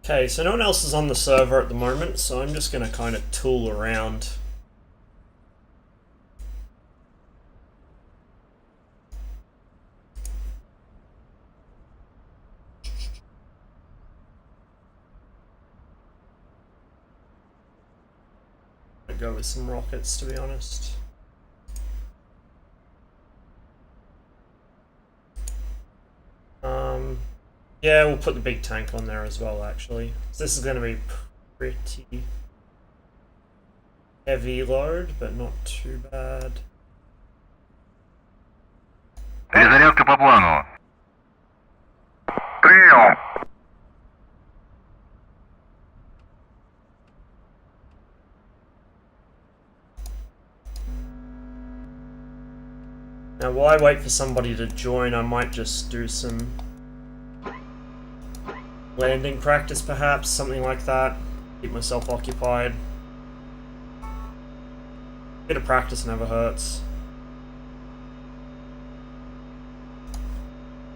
Okay, so no one else is on the server at the moment, so I'm just going to kind of tool around. I'll go with some rockets, to be honest. Yeah, we'll put the big tank on there as well, actually. This is going to be pretty heavy load, but not too bad. Перезарядка по плану. Принял. Now, while I wait for somebody to join, I might just do some landing practice, perhaps, something like that. Keep myself occupied. Bit of practice never hurts.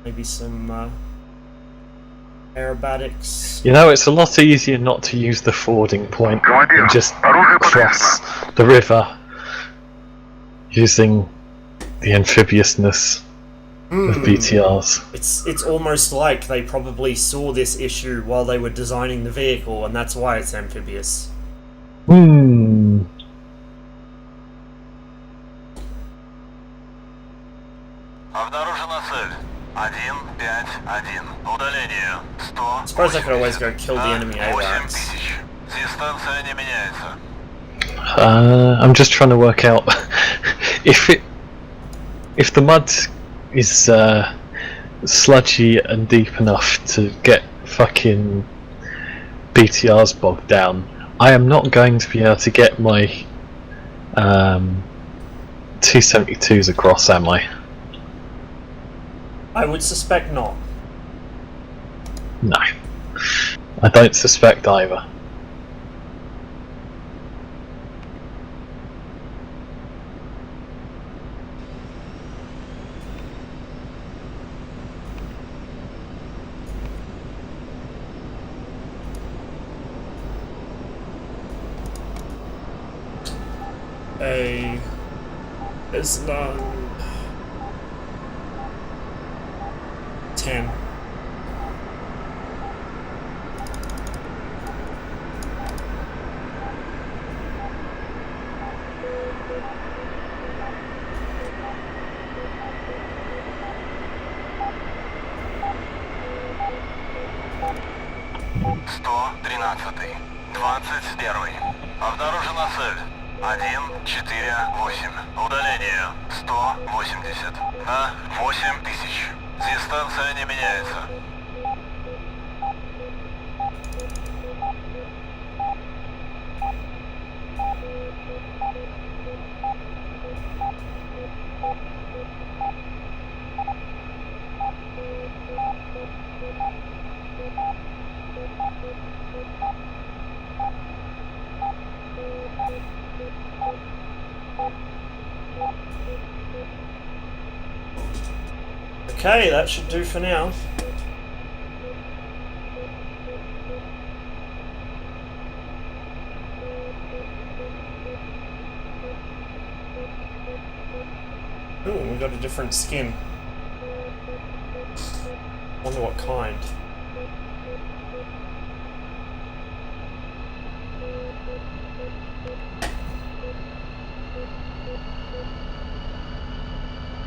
Maybe some aerobatics. You know, it's a lot easier not to use the fording point and just cross the river using the amphibiousness of BTRs. It's almost like they probably saw this issue while they were designing the vehicle, and that's why it's amphibious. Обнаружена цель. 151. Удаление. 100. I suppose I could always go kill the enemy AVAX. 8000. Дистанция не меняется. I'm just trying to work out if the mud is sludgy and deep enough to get fucking BTRs bogged down. I am not going to be able to get my 272s across, am I? I would suspect not. No. I don't suspect either. There's none. 10. Обнаружена цель. 148. Удаление. 180. На 8000. Дистанция не меняется. Okay, that should do for now. Ooh, we got a different skin. Wonder what kind.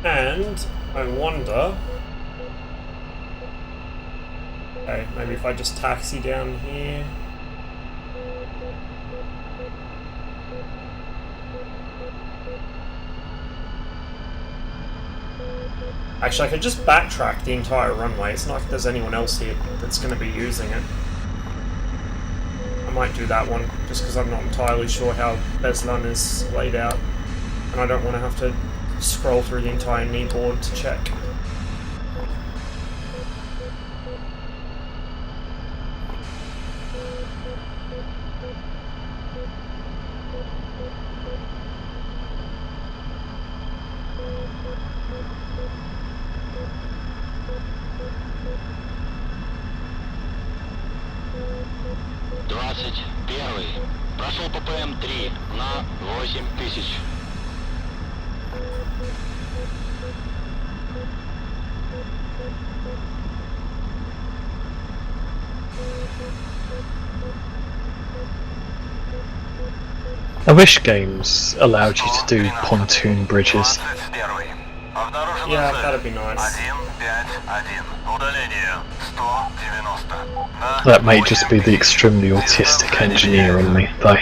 And I wonder... Okay, maybe if I just taxi down here... Actually, I could just backtrack the entire runway. It's not like there's anyone else here that's going to be using it. I might do that one, just because I'm not entirely sure how Beslan is laid out. And I don't want to have to scroll through the entire knee board to check. 1. Прошел ППМ-3 на 8000. I wish games allowed you to do pontoon bridges. 21. Обнаружена Yeah, цель. that'd be nice. 151. Удаление 190. На That may just be the 8000. extremely autistic engineer in me, though.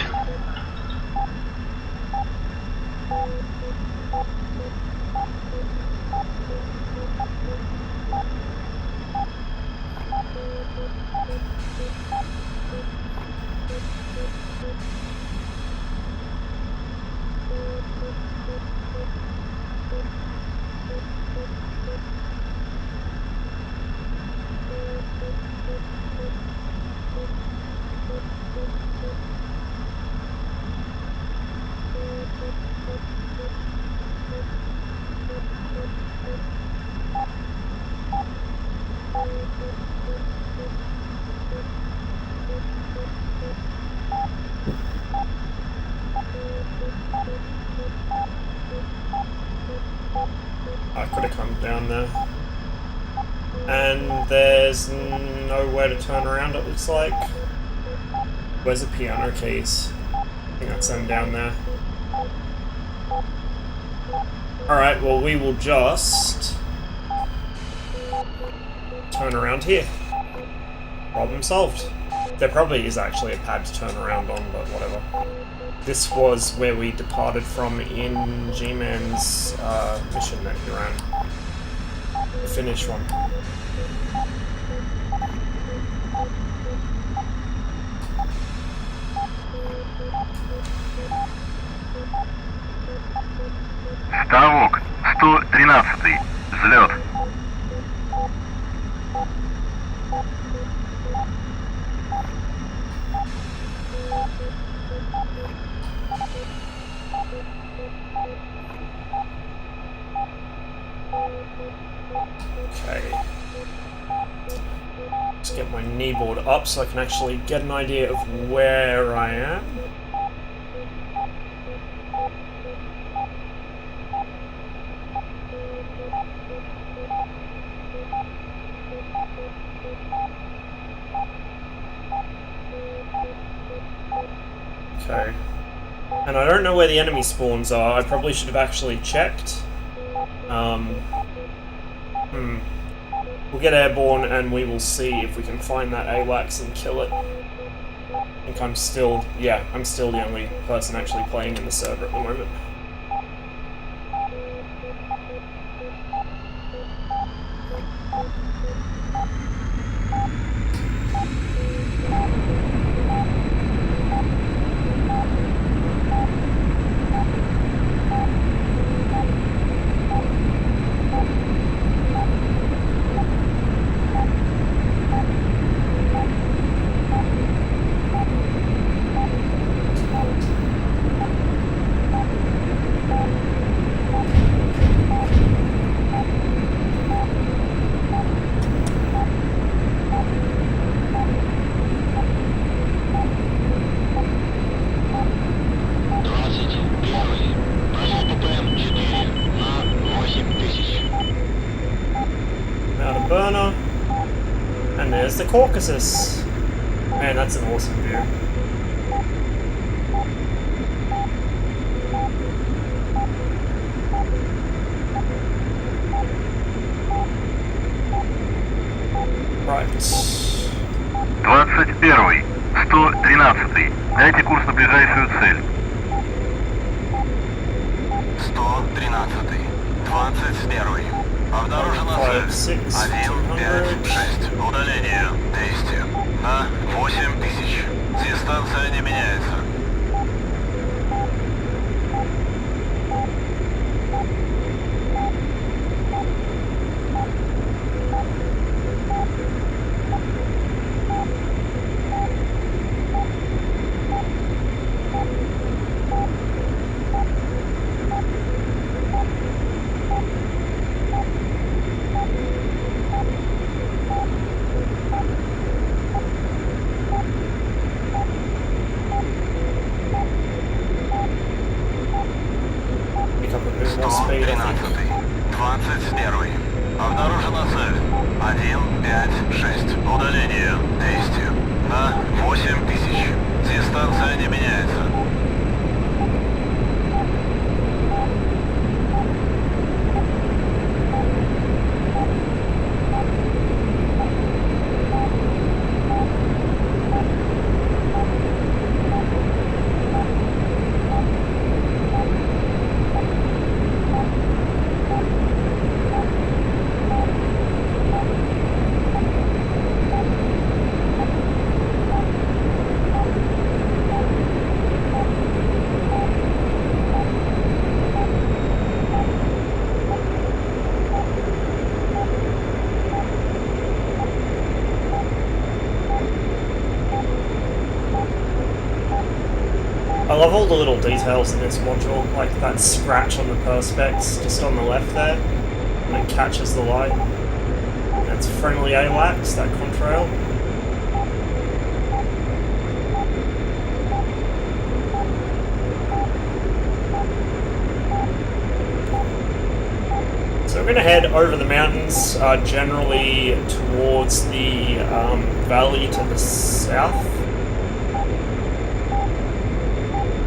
I could have come down there. And there's nowhere to turn around, it looks like. Where's the piano keys? I think that's them down there. Alright, well we will just turn around here. Problem solved. There probably is actually a pad to turn around on, but whatever. This was where we departed from in G-Man's mission that he ran. The Finnish one. Ставок 113. Взлет. Okay. Let's get my kneeboard up so I can actually get an idea of where I am. Okay. And I don't know where the enemy spawns are. I probably should have actually checked. We'll get airborne and we will see if we can find that AWACS and kill it. I think I'm still the only person actually playing in the server at the moment. Burner, and there's the Caucasus. Man, that's an awesome view. Right. 21. 113. Дайте курс на ближайшую цель. 113. 21. Обнаружена цель. 156. Удаление. Действие. На 8000. Дистанция не меняется. 21. Обнаружена цель. 156. Удаление. Действие. На 8000. Дистанция не меняется. I love all the little details in this module, like that scratch on the perspex just on the left there, and it catches the light. That's friendly AWACS, that contrail. So we're going to head over the mountains, generally towards the valley to the south.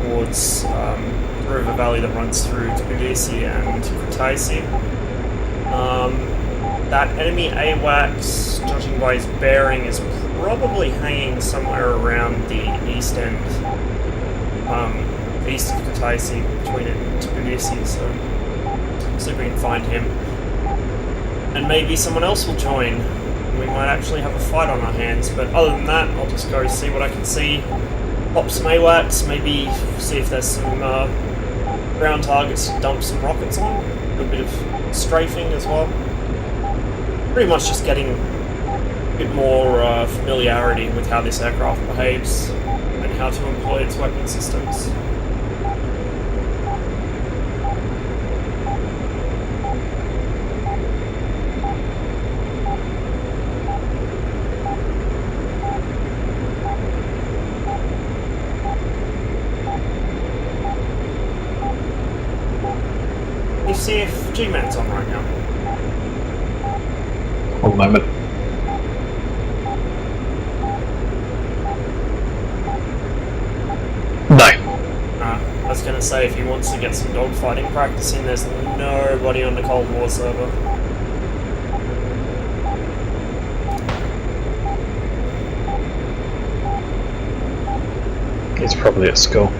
Towards the river valley that runs through Tbilisi and Kutaisi. That enemy AWACS, judging by his bearing, is probably hanging somewhere around the east end, east of Kutaisi, between it and Tbilisi, so see if we can find him. And maybe someone else will join. We might actually have a fight on our hands, but other than that, I'll just go see what I can see. Pop some AWACS, maybe see if there's some ground targets to dump some rockets on. A bit of strafing as well. Pretty much just getting a bit more familiarity with how this aircraft behaves and how to employ its weapon systems. See if G-Man's on right now. One moment. No. I was going to say if he wants to get some dogfighting practice in, there's nobody on the Cold War server. He's probably at school.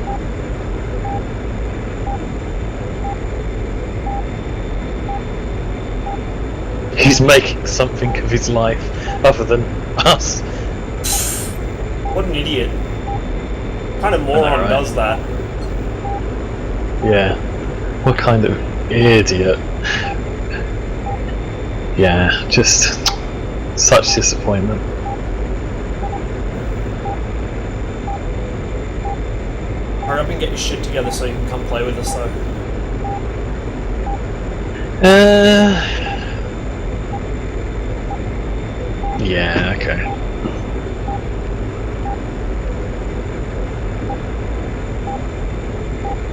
He's making something of his life other than us. What an idiot. What kind of moron right? does that? Yeah. What kind of idiot? Yeah, just such disappointment. Hurry up and get your shit together so you can come play with us though. Yeah, okay.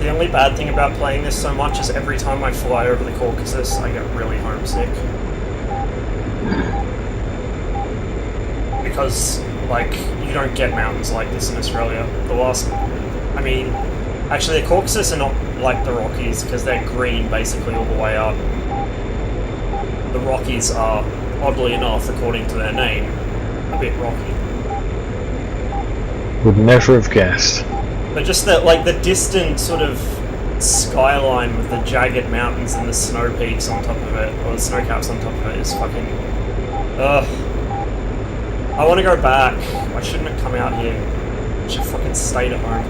The only bad thing about playing this so much is every time I fly over the Caucasus, I get really homesick. Because, like, you don't get mountains like this in Australia. I mean, actually the Caucasus are not like the Rockies, because they're green basically all the way up. The Rockies are, oddly enough, according to their name, a bit rocky. Would never have guessed. But just that, like, the distant sort of skyline with the jagged mountains and the snow peaks on top of it, or the snow caps on top of it, is fucking... Ugh. I want to go back. I shouldn't have come out here. I should fucking stayed at home.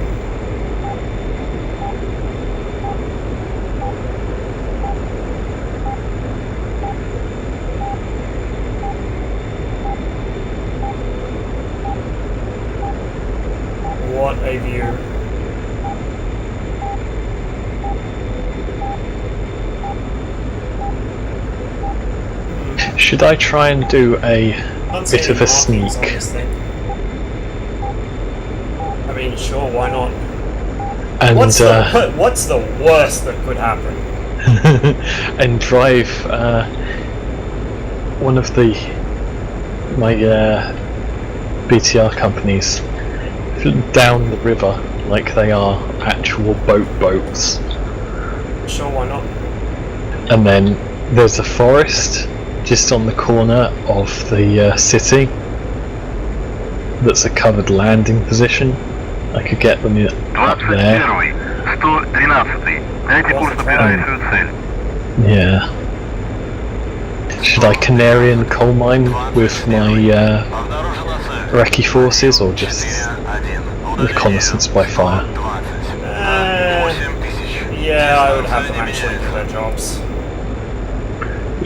What a view. Should I try and do a Can't bit see of any a sneak? markings on this thing. I mean, sure, why not? And What's the worst that could happen? and drive one of my BTR companies down the river like they are actual boats. Sure, why not? And then there's a forest just on the corner of the city that's a covered landing position. I could get them up there. 21, 113. Дайте курс на ближайшую цель. Yeah. Should I canary in coal mine with my Iraqi forces, or just reconnaissance by fire? Yeah, I would have them actually do their jobs.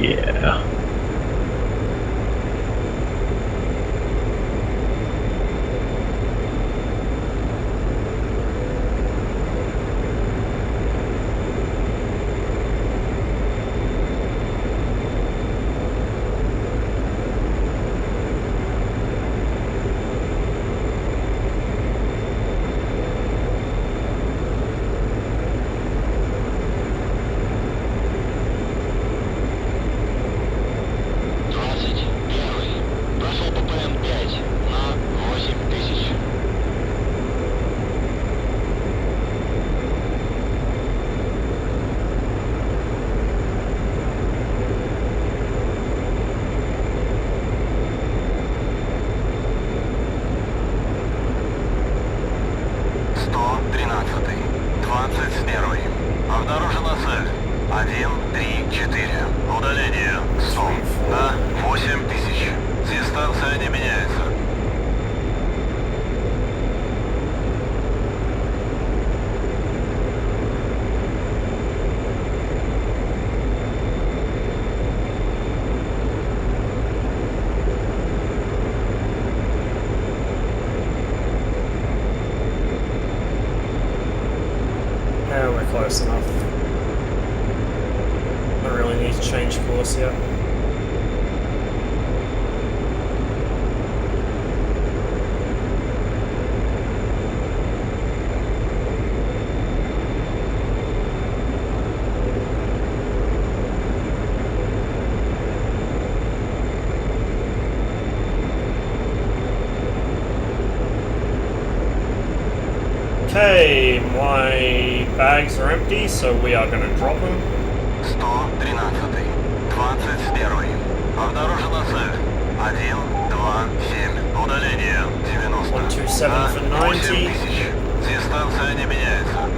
Yeah. Обнаружена цель. 134. Удаление 100 на 8000. Дистанция не меняется. Yeah, we're close enough. Don't really need to change course yet. Okay, my bags are empty, so we are going to drop them. 113. 21. Обнаружена цель. 127. Удаление 90. 127 на for 90. 8000. Дистанция не меняется.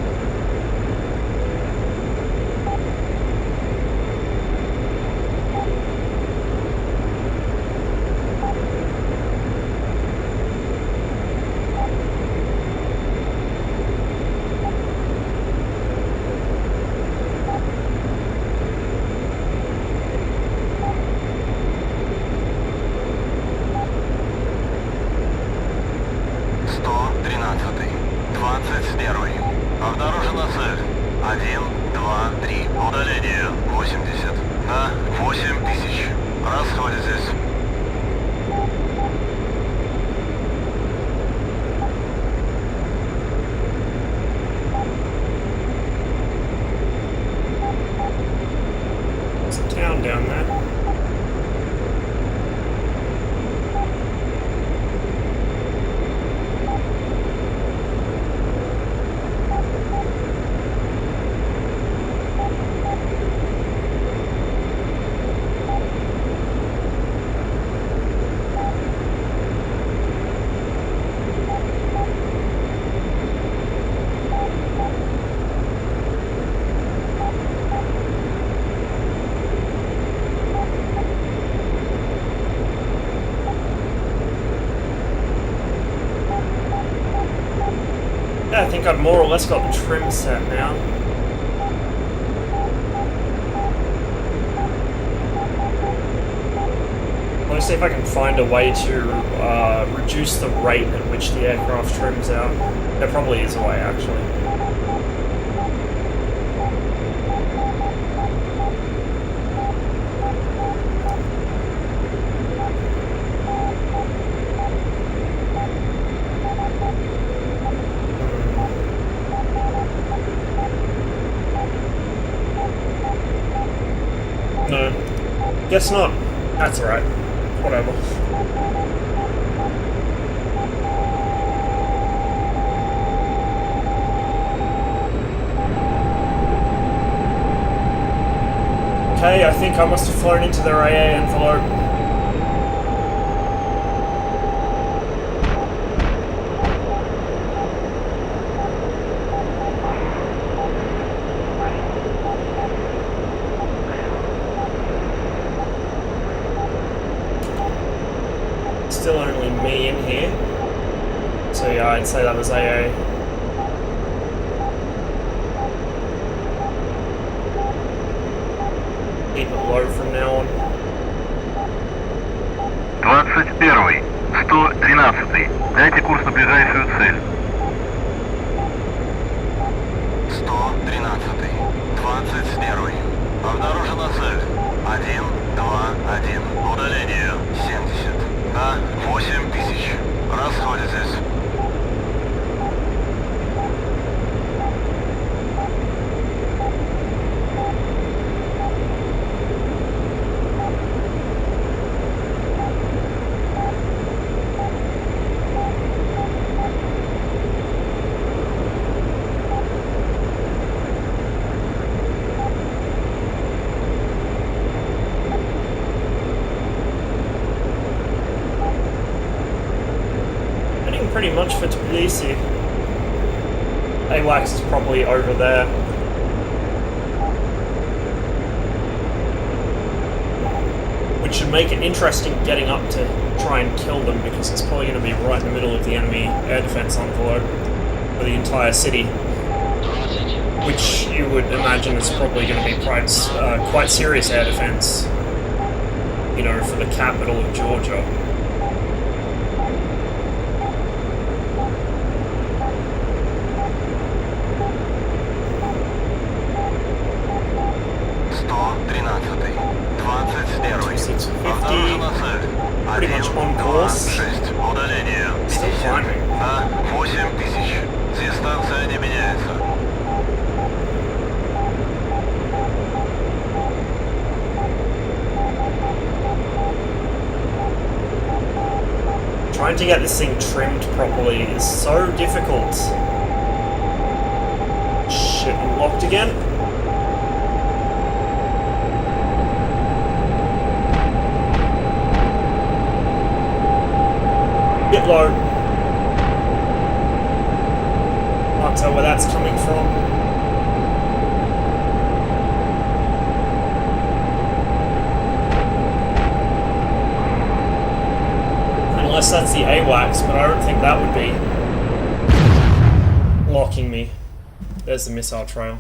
Обнаружена цель. 1, 2, 3. Удаление 80 на 8000. Расходитесь. There's a town down there. Yeah, I think I've more or less got the trim set now. Let me see if I can find a way to reduce the rate at which the aircraft trims out. There probably is a way, actually. Guess not. That's alright. Whatever. Okay, I think I must have flown into their AA envelope. Still only me in here. So yeah, I'd say that was AA. Keep it low from now on. 21-й, 113-й. Дайте курс на ближайшую цель. 113-й, 21-й. Обнаружена цель. 1, 2, 1. Удаление 70. На 8000. Расходитесь. Pretty much for Tbilisi. AWACS is probably over there. Which should make it interesting getting up to try and kill them, because it's probably going to be right in the middle of the enemy air defense envelope for the entire city. Which you would imagine is probably going to be quite serious air defense, you know, for the capital of Georgia. Pretty much on course. Still climbing. На 8000. Дистанция не меняется. Trying to get this thing trimmed properly is so difficult. Shit, I'm locked again. Bit low. Can't tell where that's coming from. Unless that's the AWACS, but I don't think that would be locking me. There's the missile trail.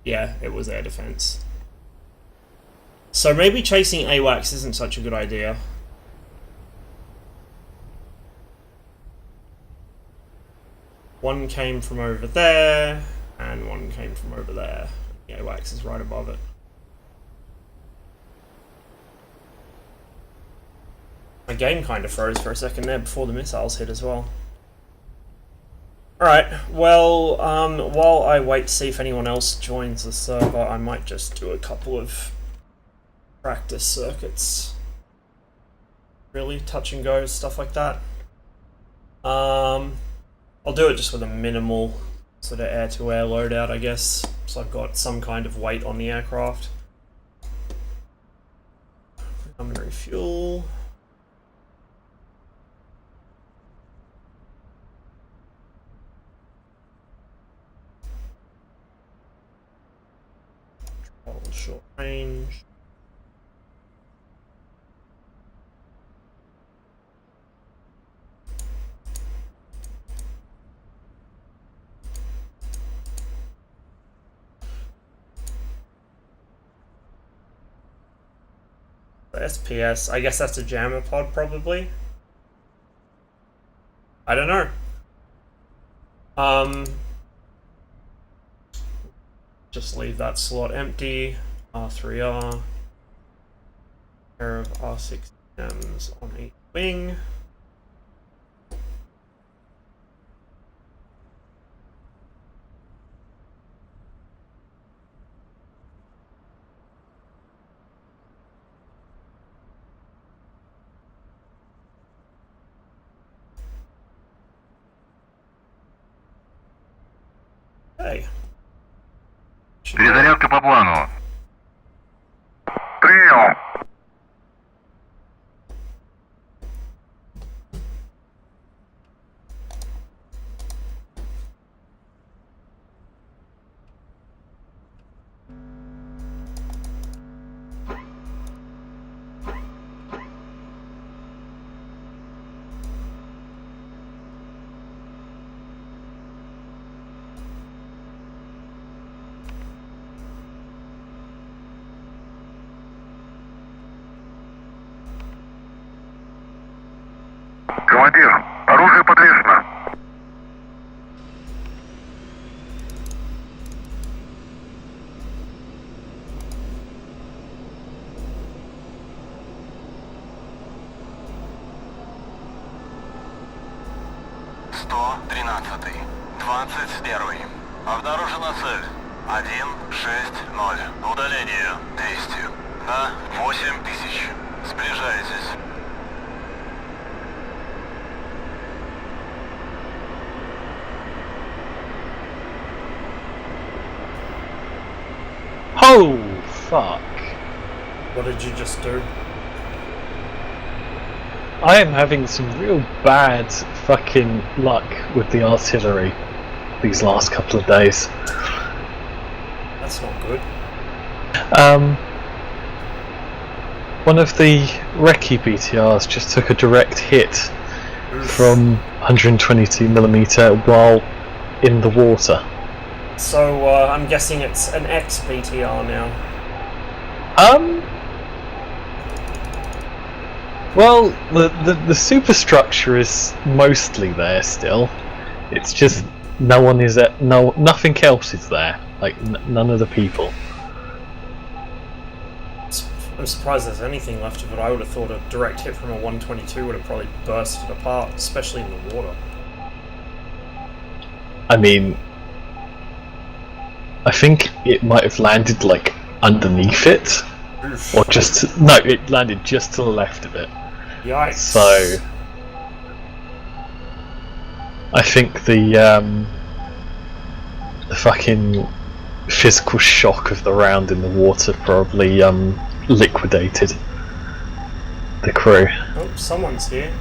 Yeah, it was air defense. So maybe chasing AWACS isn't such a good idea. One came from over there, and one came from over there. The AWACS is right above it. My game kind of froze for a second there before the missiles hit as well. Alright, well, while I wait to see if anyone else joins the server, I might just do a couple of practice circuits. Really, touch and go, stuff like that. I'll do it just with a minimal sort of air-to-air loadout, I guess, so I've got some kind of weight on the aircraft. I'm gonna refuel. Control short range. SPS, I guess that's a jammer pod, probably. I don't know. Just leave that slot empty. R3R. Pair of R6Ms on each wing. Okay. Перезарядка по плану. Принял. Командир, оружие подвешено. «113-й, 21-й. Обнаружена цель. 160. Удаление 200. На 8000. Сближайтесь». Oh, fuck. What did you just do? I am having some real bad fucking luck with the artillery these last couple of days. That's not good. One of the recce BTRs just took a direct hit from 122mm while in the water. So, I'm guessing it's an ex-BTR now. Well, the superstructure is mostly there still. It's just nothing else is there. Like none of the people. I'm surprised there's anything left of it. I would have thought a direct hit from a 122 would have probably burst it apart, especially in the water. I mean, I think it might have landed like underneath it, Oof. or just no, it landed just to the left of it. Yikes. So I think the fucking physical shock of the round in the water probably liquidated the crew. Oh, someone's here.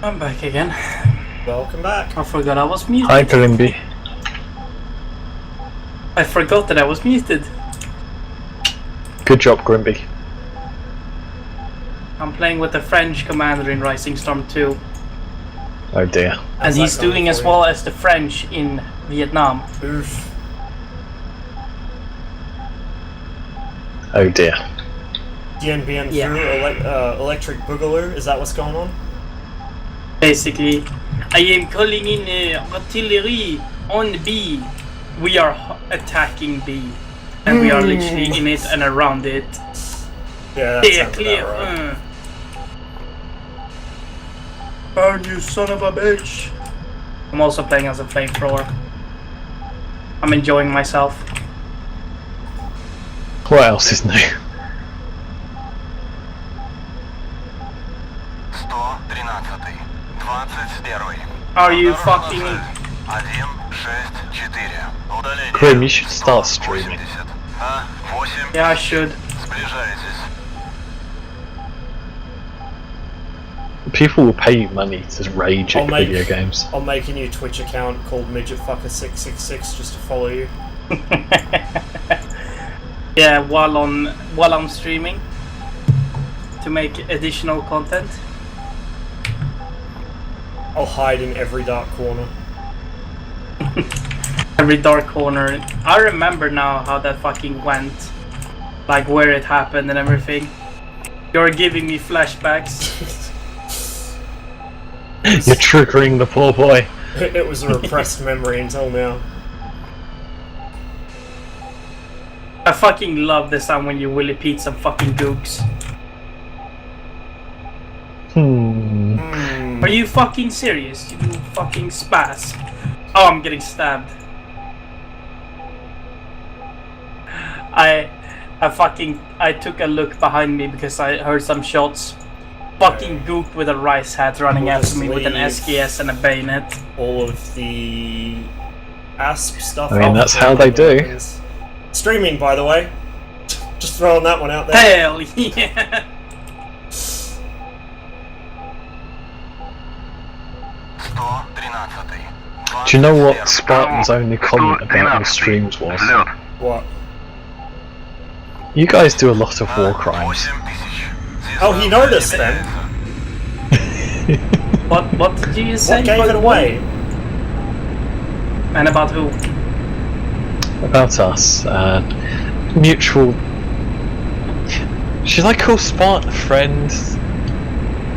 I'm back again. Welcome back. I forgot I was muted. Hi, Grimby. I forgot that I was muted. Good job, Grimby. I'm playing with the French commander in Rising Storm 2. Oh dear. And How's he's that going doing for as you? well as the French in Vietnam. Oof. Oh dear. Dien Bien Yeah. Phu, Electric Boogaloo, is that what's going on? Basically, I am calling in artillery on B. We are attacking B. And we are literally in it and around it. Yeah, that sounds Clear. about right. Burn, you son of a bitch. I'm also playing as a flamethrower. I'm enjoying myself. What else is new? 113-й, 21-й. Are you Обнаружена fucking... цель. 164. Удаление. Grim, you should start streaming. 180. На 8. Yeah, I should. Сближайтесь. People will pay you money to rage at video games. I'll make a new Twitch account called MidgetFucker666 just to follow you. Yeah, while I'm streaming to make additional content. I'll hide in every dark corner. Every dark corner. I remember now how that fucking went. Like where it happened and everything. You're giving me flashbacks. You're triggering the poor boy. It was a repressed memory until now. I fucking love the sound when you Willy Pete some fucking gooks. Are you fucking serious? You fucking spaz. Oh, I'm getting stabbed. I I took a look behind me because I heard some shots. Fucking gook with a rice hat running We'll after me with an leave SKS and a bayonet. all of the ASP stuff. I mean, up that's for how they do. weapons. Streaming, by the way. Just throwing that one out there. Hell yeah! Do you know what Spartan's only comment about your streams was? Взлет. What? You guys do a lot of war crimes. 8000. Oh, he noticed then. What did you say? What gave it away? And about who? About us. Mutual. Should I call Spartan a friend?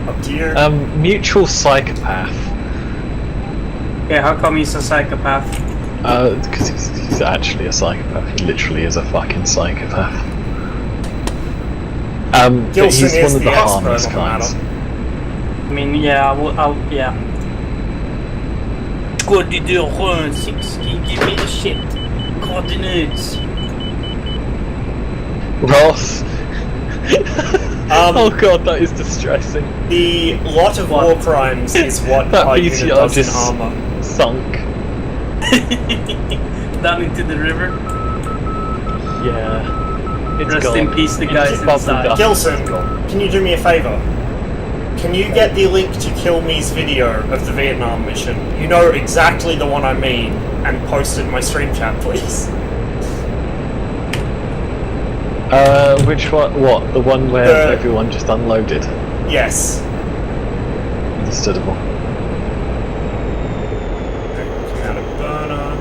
Up to you. Mutual psychopath. Yeah, how come he's a psychopath? Because he's actually a psychopath. He literally is a fucking psychopath. But Gilson he's is one of the expert harmless on the kinds. I mean, yeah, yeah. Corridor 16, give me the shit. Coordinates. Ross. Oh god, that is distressing. The lot of war crimes is what That our unit BTR does in just armor. sunk. Down into the river. Yeah. It's Rest gone. in peace, the It's guys just bubbled inside. up. Gilson, It's gone. can you do me a favor? Can you get the link to Kill Me's video of the Vietnam mission? You know exactly the one I mean, and post it in my stream chat, please. Which one? What? The one where everyone just unloaded? Yes. Understandable. Come out of burner.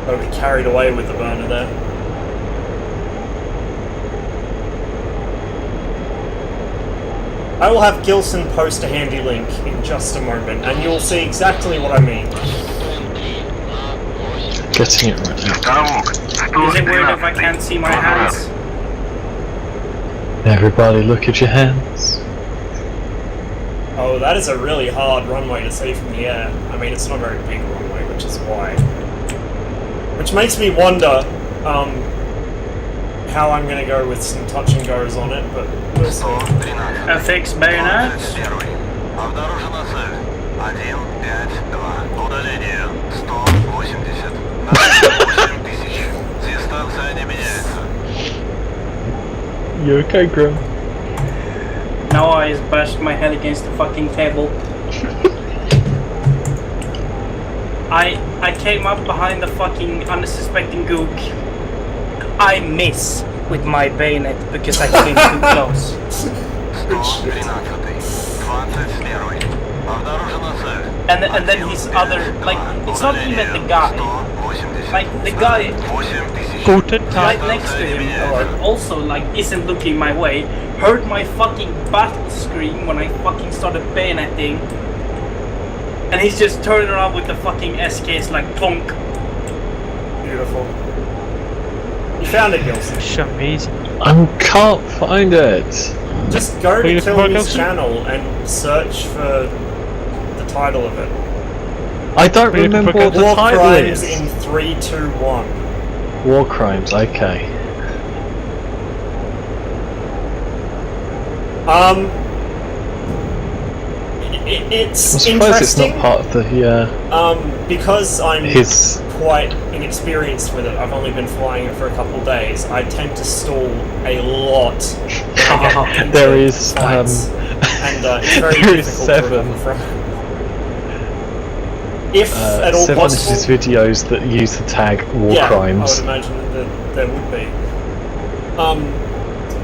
Don't be carried away with the burner there. I will have Gilson post a handy link in just a moment, and you'll see exactly what I mean. Getting it right now. Ставок. Is it weird if I can't see my hands? Everybody look at your hands. Oh, that is a really hard runway to see from the air. I mean, it's not a very big runway, which is why. Which makes me wonder how I'm going to go with some touch and goes on it, but we'll see. 113. FX bayonet? 21. Обнаружена цель. 152. Удаление. 180. На 8000. Дистанция не меняется. You okay, Grim? Now I just bashed my head against the fucking table. I came up behind the fucking unsuspecting gook. I miss with my bayonet because I came too close. 113. 21. Обнаружена цель. And then his other, like, it's not even the guy. 180. Like, the guy 8000. right next to him also, like, isn't looking my way, heard my fucking battle scream when I fucking started bayoneting. And he's just turning around with the fucking SKs like plonk. Beautiful. You found it, Gilson. Amazing. I can't find it. Just go to you looking for, Kilme's Gilson? channel and search for the title of it. I don't Are you looking remember for what the War title Crimes is. in 3, 2, 1. War crimes. Okay. It's I suppose interesting. it's not part of the Because I'm his. quite inexperienced with it. I've only been flying it for a couple days. I tend to stall a lot. when I get into There is fights, and it's very there is difficult to 7. recover from. If at all 7 possible, is videos that use the tag war yeah, crimes. I would imagine that there would be.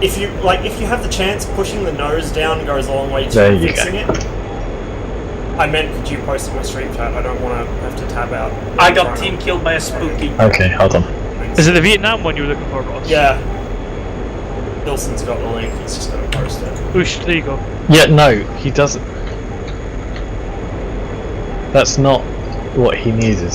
If you have the chance, pushing the nose down goes a long way There to you fixing go. it. I meant, could you post in my stream chat? I don't want to have to tab out. I got team killed by a spooky. Okay, hold on. Is it the Vietnam one you were looking for, Ross? Yeah. Wilson's got the link, he's just going to post it. Oosh, there you go. Yeah, no, he doesn't. That's not what he needed.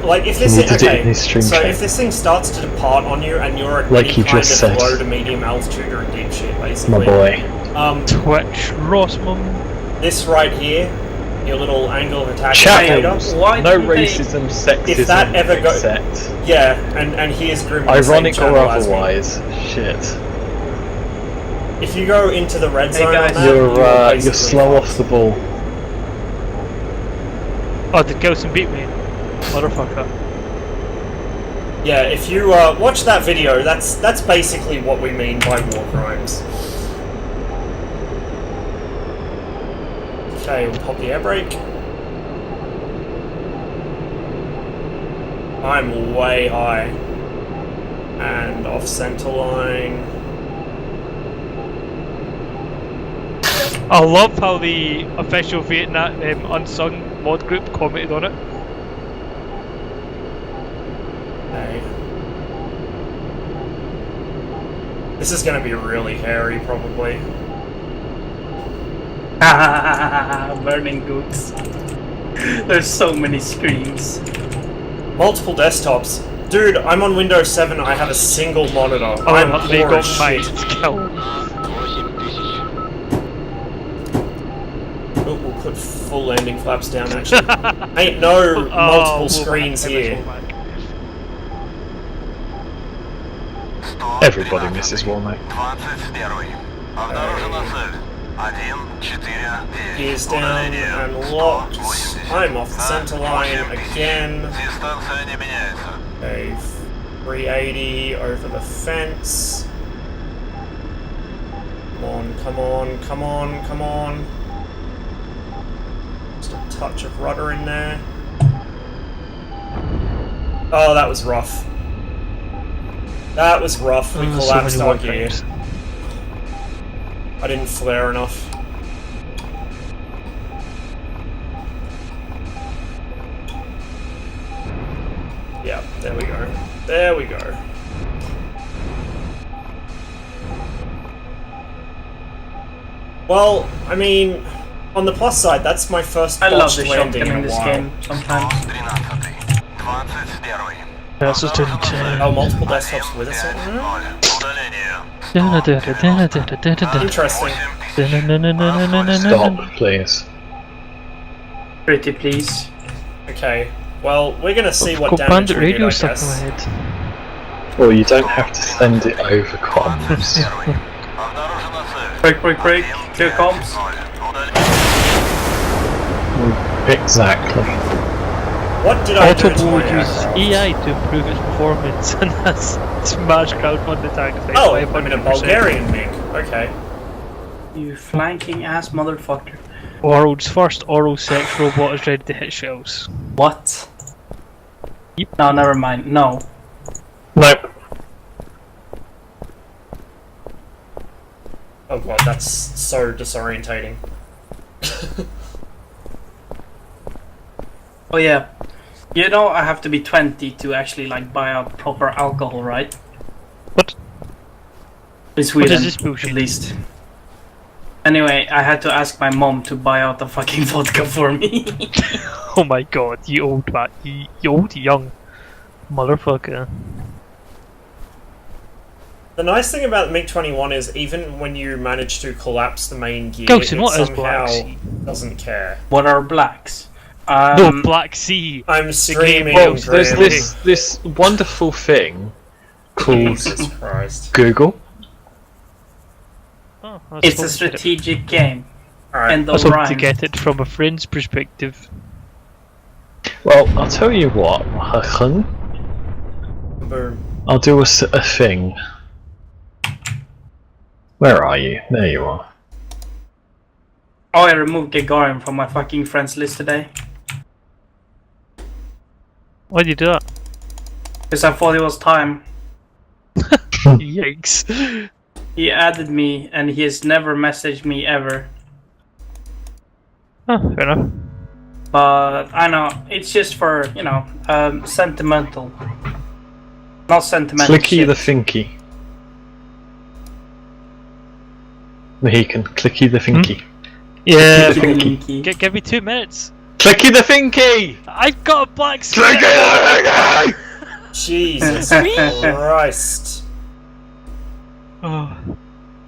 Like, if He this needed it okay, in his stream so chat. if this thing starts to depart on you and you're at Like any you kind just of said. low to medium altitude, you're in deep shit, basically. My boy. Twitch, Ross, mum. This right here your little angle of attack Channels. indicator. Why No didn't they- racism, sexism, If that ever go- except. Yeah, and he is grooming the same Ironic or channel as me. otherwise. Shit. If you go into the red Hey, zone guys. on that, you are You're basically slow off the ball. Oh, did Gelson beat me? Motherfucker. Yeah, if you watch that video, that's basically what we mean by war crimes. Okay, we'll pop the air brake. I'm way high. And off center line. I love how the official Vietnam Unsung mod group commented on it. Okay. This is gonna be really hairy, probably. Burning goods. There's so many screens. Multiple desktops. Dude, I'm on Windows 7, I have a single monitor. Oh, I'm they poor got as my shit. skill. На 8000. Oh, we'll put full landing flaps down, actually. Ain't no multiple screens here. Everybody misses Womack. 21. Обнаружена цель. 1, 4, 9. Gears down Удаление and locked. 180. I'm off the center line 8000. again. Дистанция не меняется. Okay, 380 over the fence. Come on, come on, come on, come on. Just a touch of rudder in there. Oh, that was rough. That was rough. We Oh, so collapsed many our war gear. crimes. I didn't flare enough. Yeah, there we go. There we go. Well, I mean, on the plus side, that's my first I love botched the landing shotgun in in a this while. game sometimes. 13. 21. That's just Oh, multiple desktops with us. Interesting. Stop, please. Pretty please. Okay. Well, we're gonna see what Got damage bandit we did, radio I stuck in my guess. head. Well, you don't have to send it over comms. Break, break, break. Here it comes. Exactly. What did I do to Autobot my uses aircraft? AI to improve its performance and has smashed crowdfunded tanks by Oh, I'm in a 500%. Bulgarian MiG. Okay. You flanking ass motherfucker. World's first oral sex robot is ready to hit shells. What? Yep. No, never mind. No. Nope. Oh god, that's so disorientating. Oh yeah. You know I have to be 20 to actually like buy out proper alcohol, right? What? In Sweden, is this bullshit? at least. Anyway, I had to ask my mom to buy out the fucking vodka for me. Oh my god, you old man. You old young motherfucker. The nice thing about the MiG-21 is even when you manage to collapse the main gear, Ghost, it what is somehow Black Sea? doesn't care. What are blacks? No, Black Sea. I'm streaming. Well, there's Grim. this wonderful thing called Jesus Christ. Google. Oh, I was It's a hoping to get it- strategic game. Alright. And I was the hoping to rhymes. get it from a friend's perspective. Well, I'll tell you what, Hakan, Boom. I'll do a thing. Where are you? There you are. Oh, I removed Gagarin from my fucking friends list today. Why'd you do that? Because I thought it was time. Yikes. He added me and he has never messaged me ever. Oh, fair enough. But I know, it's just for, you know, sentimental. Not sentimental. Clicky shit. the Finky. Mohican, Clicky the Finky. Yeah, Clicky. give me 2 minutes. Clicky the Finky! I've got a black Clicky the Finky! Jesus Christ. Oh.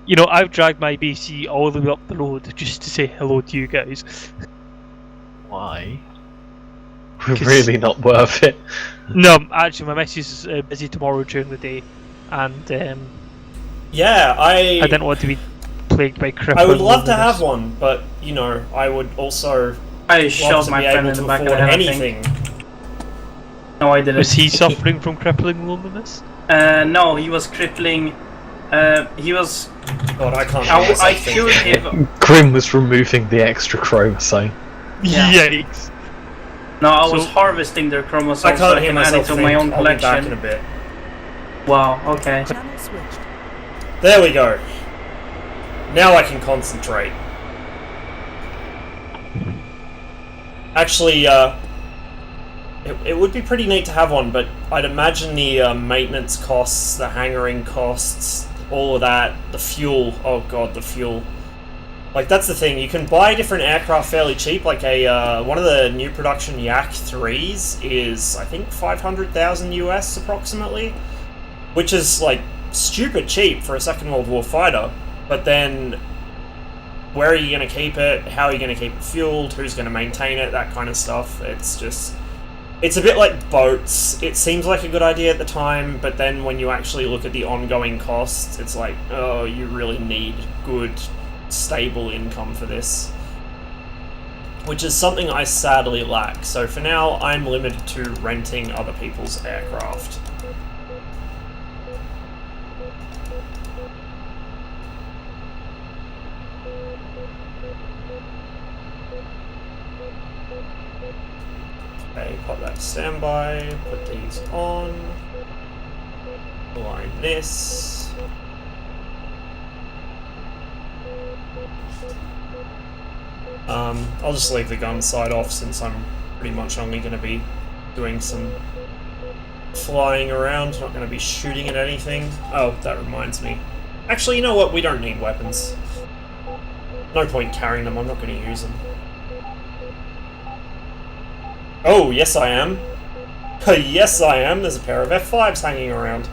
You know, I've dragged my BC all the way up the road just to say hello to you guys. Why? We're really not worth it. No, actually, my missus is busy tomorrow during the day, and Yeah, I didn't want to be plagued by crippling I would love to loneliness. have one, but you know, I would also I love shot to my be friend able in the to back of the afford head, I think. anything. No, I didn't. Was he suffering from crippling loneliness? No, he was crippling. He was. God, I can't. I should give. Grim was removing the extra chromosome. Yeah. Yikes! No, I was So- harvesting their chromosomes I so can't I hear can add it myself to think. my own I'll be back in collection. a bit. Wow. Okay. Channel switched. There we go. Now I can concentrate. Actually, it would be pretty neat to have one, but I'd imagine the maintenance costs, the hangaring costs, all of that, the fuel. Oh god, the fuel. Like, that's the thing. You can buy different aircraft fairly cheap. Like one of the new production Yak 3s is, I think, 500,000 US approximately, which is like stupid cheap for a Second World War fighter. But then, where are you going to keep it? How are you going to keep it fueled? Who's going to maintain it? That kind of stuff. It's just... It's a bit like boats. It seems like a good idea at the time, but then when you actually look at the ongoing costs, it's like, oh, you really need good, stable income for this. Which is something I sadly lack. So for now, I'm limited to renting other people's aircraft. Okay, pop that to standby, put these on, align this. I'll just leave the gun side off since I'm pretty much only going to be doing some flying around, not going to be shooting at anything. Oh, that reminds me. Actually, you know what? We don't need weapons. No point carrying them, I'm not going to use them. Oh, yes I am. Yes I am, there's a pair of F5s hanging around.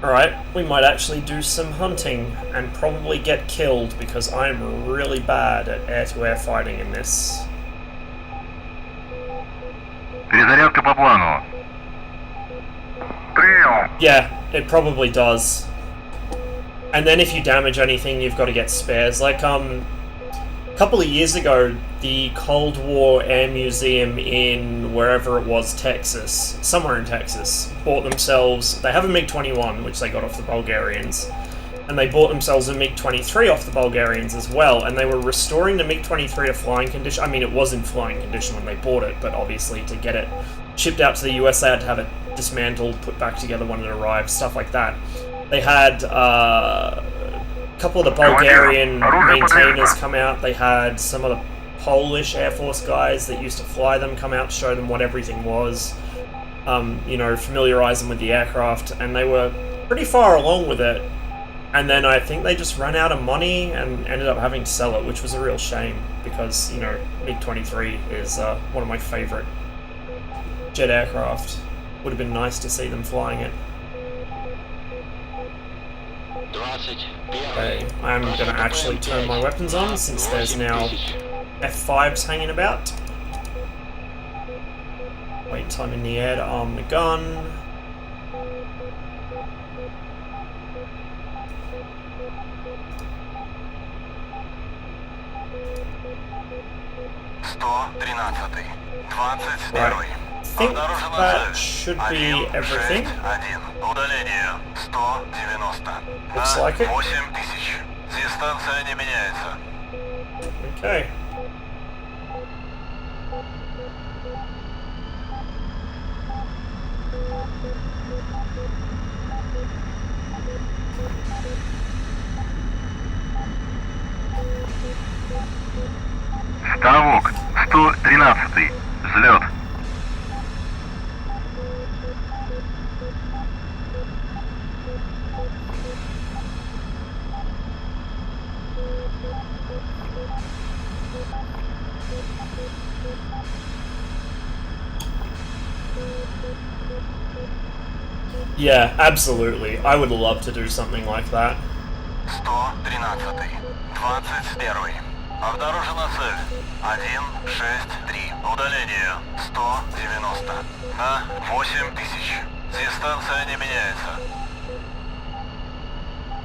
Alright, we might actually do some hunting and probably get killed because I'm really bad at air-to-air fighting in this. Перезарядка по плану. Принял. Yeah, it probably does. And then if you damage anything, you've got to get spares. Like, a couple of years ago, the Cold War Air Museum in wherever it was, Texas, somewhere in Texas, bought themselves... They have a MiG-21, which they got off the Bulgarians. And they bought themselves a MiG-23 off the Bulgarians as well, and they were restoring the MiG-23 to flying condition. I mean, it was in flying condition when they bought it, but obviously to get it shipped out to the US, they had to have it dismantled, put back together when it arrived, stuff like that. They had a couple of the Bulgarian maintainers come out. They had some of the Polish Air Force guys that used to fly them come out to show them what everything was. You know, familiarize them with the aircraft, and they were pretty far along with it. And then I think they just ran out of money and ended up having to sell it, which was a real shame because, you know, MiG-23 is one of my favourite jet aircraft. Would have been nice to see them flying it. Okay, I'm going to actually turn my weapons on since there's now F5s hanging about. Wait until I'm in the air to arm the gun. Right. I think that should be everything. Удаление 190. Looks like it. 8000. Дистанция не меняется. Okay. Ставок 113. Взлет. Yeah, absolutely. I would love to do something like that. 113. 21. Обнаружена цель. 163. Удаление 190. На 8000. Дистанция не меняется.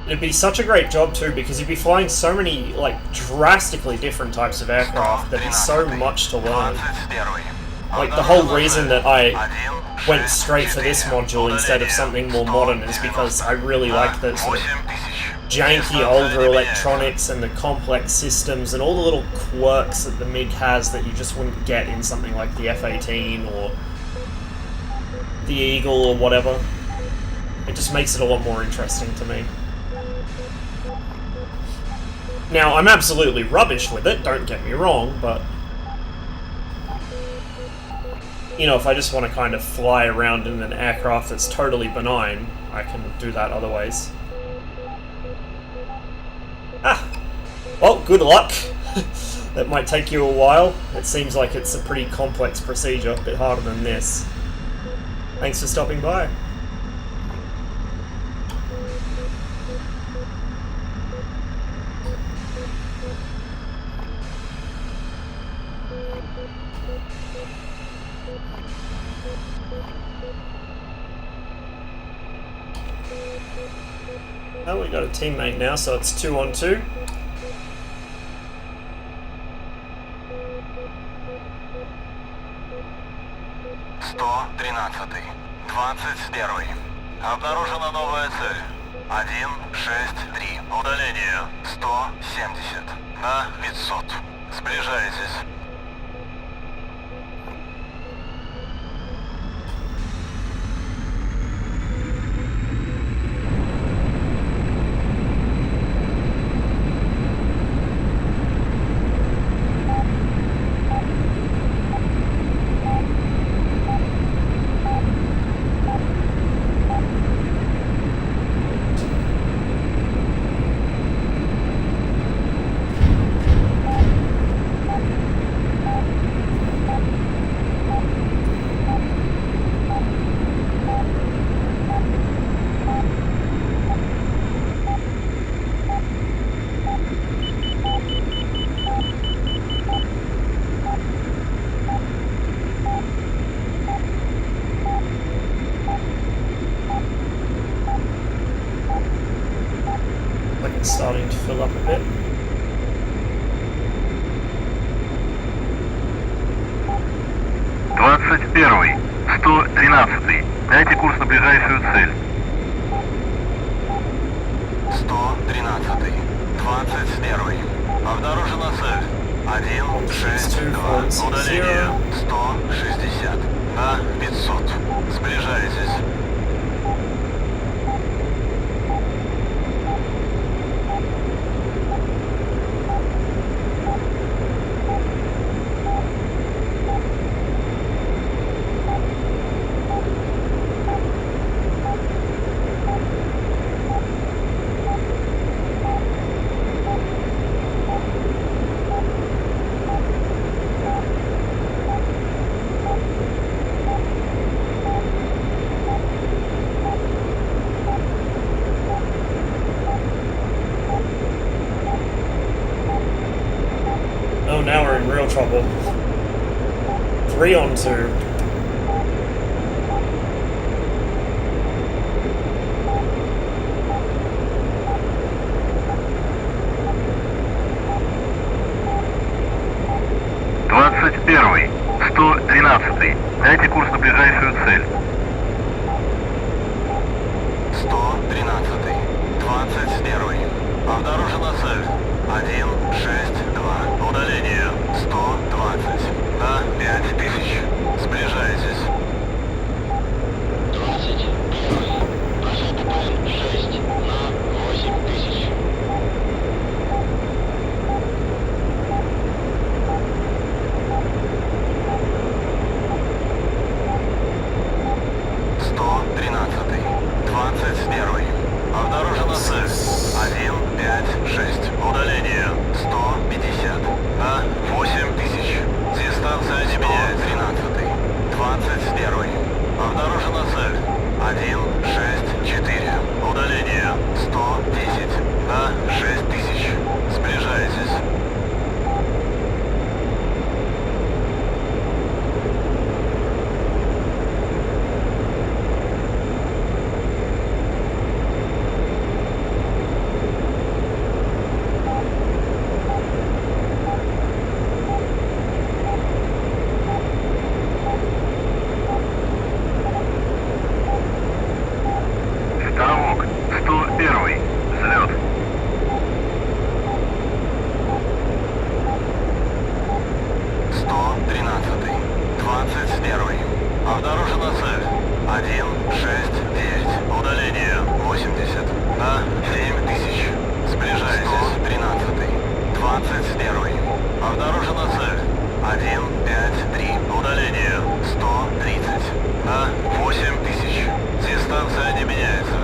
It'd be such a great job too, because you'd be flying so many, like, drastically different types of aircraft. There'd be so much to learn. Like, the whole reason that I went straight for this module instead of something more modern is because I really like the sort of janky older electronics and the complex systems and all the little quirks that the MiG has that you just wouldn't get in something like the F-18 or the Eagle or whatever. It just makes it a lot more interesting to me. Now, I'm absolutely rubbish with it, don't get me wrong, but you know, if I just want to kind of fly around in an aircraft that's totally benign, I can do that other ways. Ah! Well, good luck. That might take you a while. It seems like it's a pretty complex procedure, a bit harder than this. Thanks for stopping by. Oh, we got a teammate now, so it's 2 on 2. Обнаружена новая цель. 163. Удаление 170. На 500. Сближайтесь. Starting to fill up a bit. Первый, 113. Дайте курс на ближайшую цель. 113. 21. Обнаружена цель. 162. Удаление 160. На 500. Сближайтесь. Oh, now we're in real trouble. 3 on 2. Первый, 113. Дайте курс на ближайшую цель. 113. 21. Обнаружена цель. 162. Удаление 120. На 5000. Сближайтесь. 21. Просек 6 на 8000. Обнаружена цель. 156. Удаление 150. На 8000. 113. 21. Обнаружена цель. 169. Удаление 80. На 7000. Сближайтесь. 113. 21. Обнаружена цель. 153. Удаление 130. На 8000. Дистанция не меняется.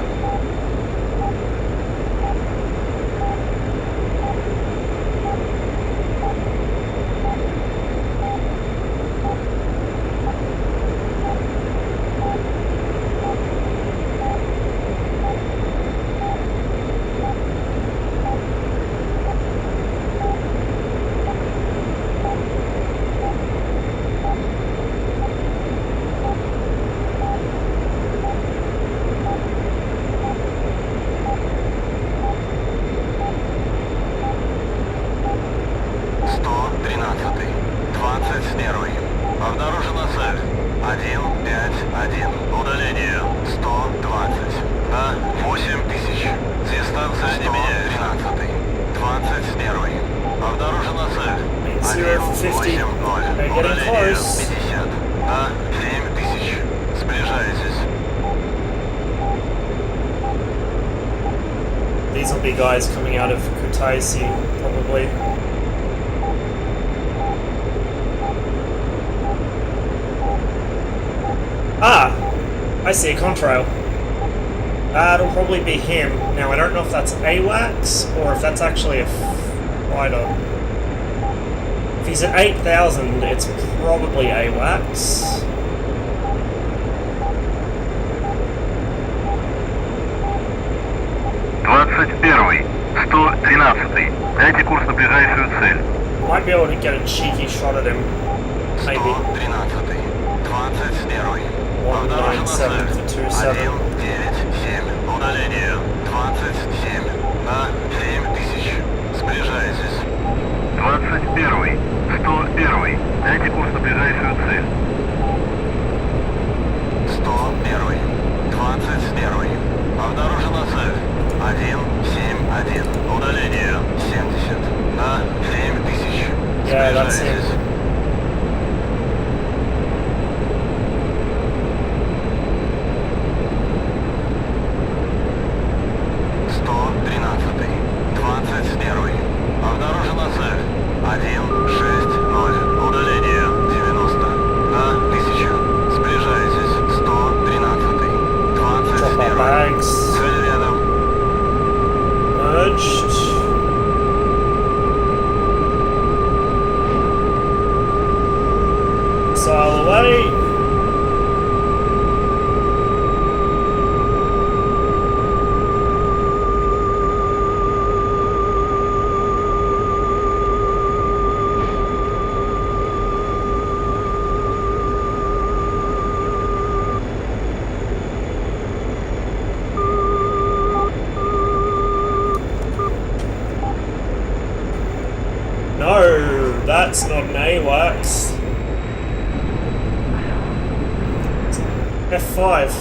Обнаружена цель. 151. Удаление 120. На 8000. Дистанция не меняется. 13. 21. Обнаружена цель. 180. Удаление 50. На 7000. Сближайтесь. These will be guys coming out of Kutaisi, probably. Ah! I see a contrail. That'll probably be him. Now, I don't know if that's AWACS or if that's actually a fighter. If he's at 8,000, it's probably AWACS. Первый. 113. Дайте курс на ближайшую цель. Might be able to get a cheeky shot at him. Maybe. 113. 21. Обнаружена 197 цель. for 27. 197. Удаление 27. На 7000. Сближайтесь. 21. 101. Дайте курс на ближайшую цель. 101. 21. Обнаружена цель. 171. Удаление 70. На 7000. Yeah, that's him. Сближайтесь. 113. 21. Обнаружена цель. 160. Удаление 90. На 1000. Сближайтесь. 113. Drop our 21. bags. Цель рядом. Merged. Sail away. No, that's not an AWACS. F5.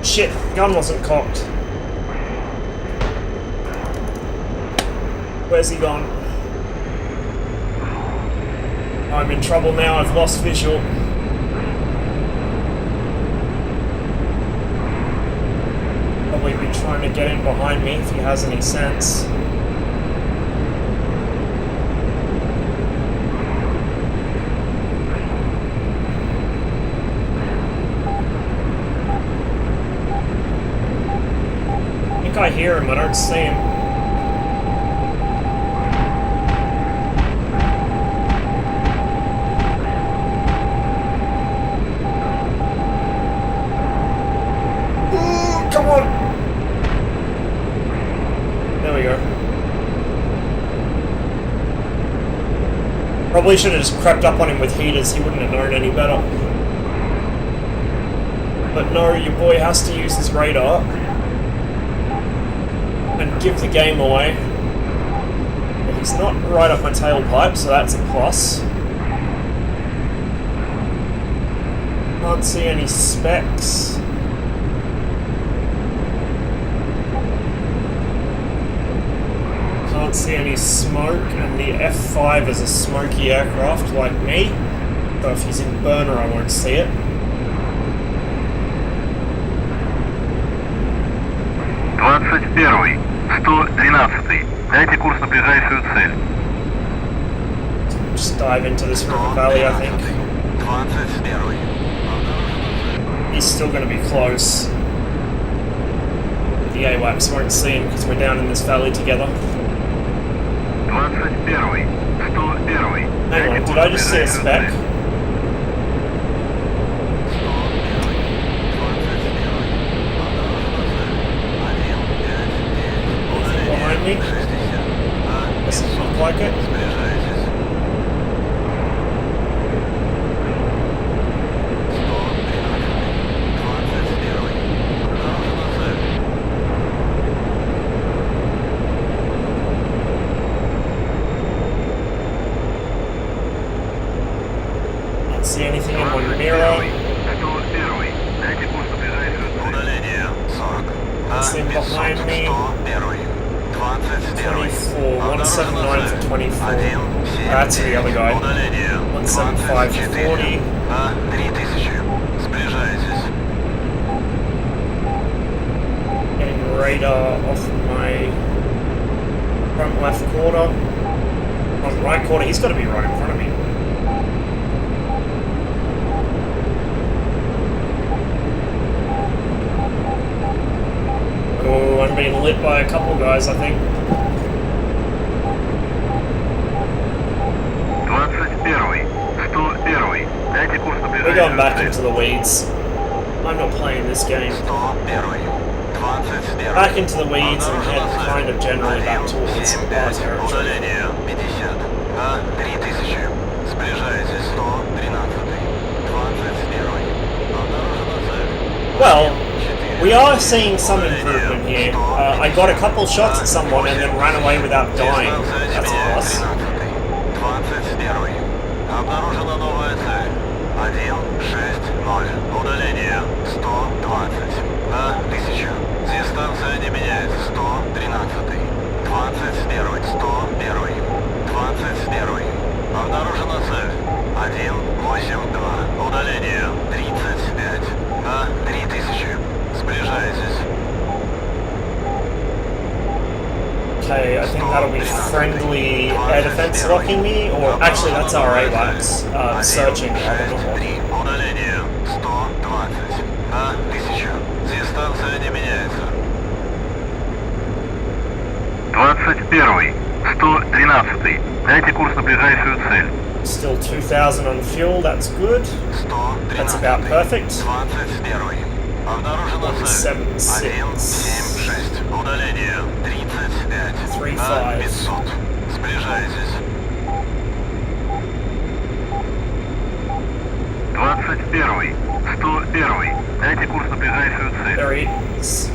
Shit, gun wasn't cocked. Where's he gone? I'm in trouble now, I've lost visual. Probably be trying to get in behind me if he has any sense. I hear him, I don't see him. Ooh, come on! There we go. Probably should have just crept up on him with heaters, he wouldn't have known any better. But no, your boy has to use his radar and give the game away. But he's not right up my tailpipe, so that's a plus. Can't see any specs. Can't Can't see any smoke, and the F5 is a smoky aircraft like me. So if he's in burner, I won't see it. 21-й, 113-й. Дайте курс на ближайшую цель. Just dive into this river valley, I think. 21-й. He's still going to be close. The AWACS won't see him because we're down in this valley together. 21-й, 101-й. Hang on, did I just see a spec? Behind me? Doesn't look like it. Can't see anything in my mirror. 101-й. Дайте курс на ближайшую цель. Удаление 40. Slim behind me. 101. 21. 24, 179 for 24. That's the other guy. Удаление 175 for 40. 3000. Сближайтесь. Getting radar off my front left quarter. Front right quarter, he's got to be right in front of me. Oh, I'm being lit by a couple guys, I think. 21-й, 101-й. Дайте курс на We're ближайшую going back цель. into the weeds. I'm not playing this game. 101. 21. Back into the weeds and head kind of generally back towards bar territory. Удаление 50. 3000. Сближайтесь 113. 21. Обнаружена цель. Well, we are seeing some improvement here. I got a couple shots at someone and then ran away without dying. That's a plus. 21. Обнаружена новая цель. 160. Удаление 120. 1000. Дистанция не меняется. 113. 21. 101. 21. Обнаружена цель. 182. Удаление 35. 3000. Сближайтесь. Okay, I think that'll be friendly air defense locking me, or actually that's our AWACS searching rather than locking. Удаление 120. 1000. Дистанция не меняется. 21-й, 113-й. Дайте курс на ближайшую цель. Still 2,000 on fuel, that's good. 113. That's about perfect. 21. Обнаружена цель. 176. 176. Удаление 35. 35. 500. Сближайтесь. 21-й, 101-й. Дайте курс на ближайшую цель. There he is.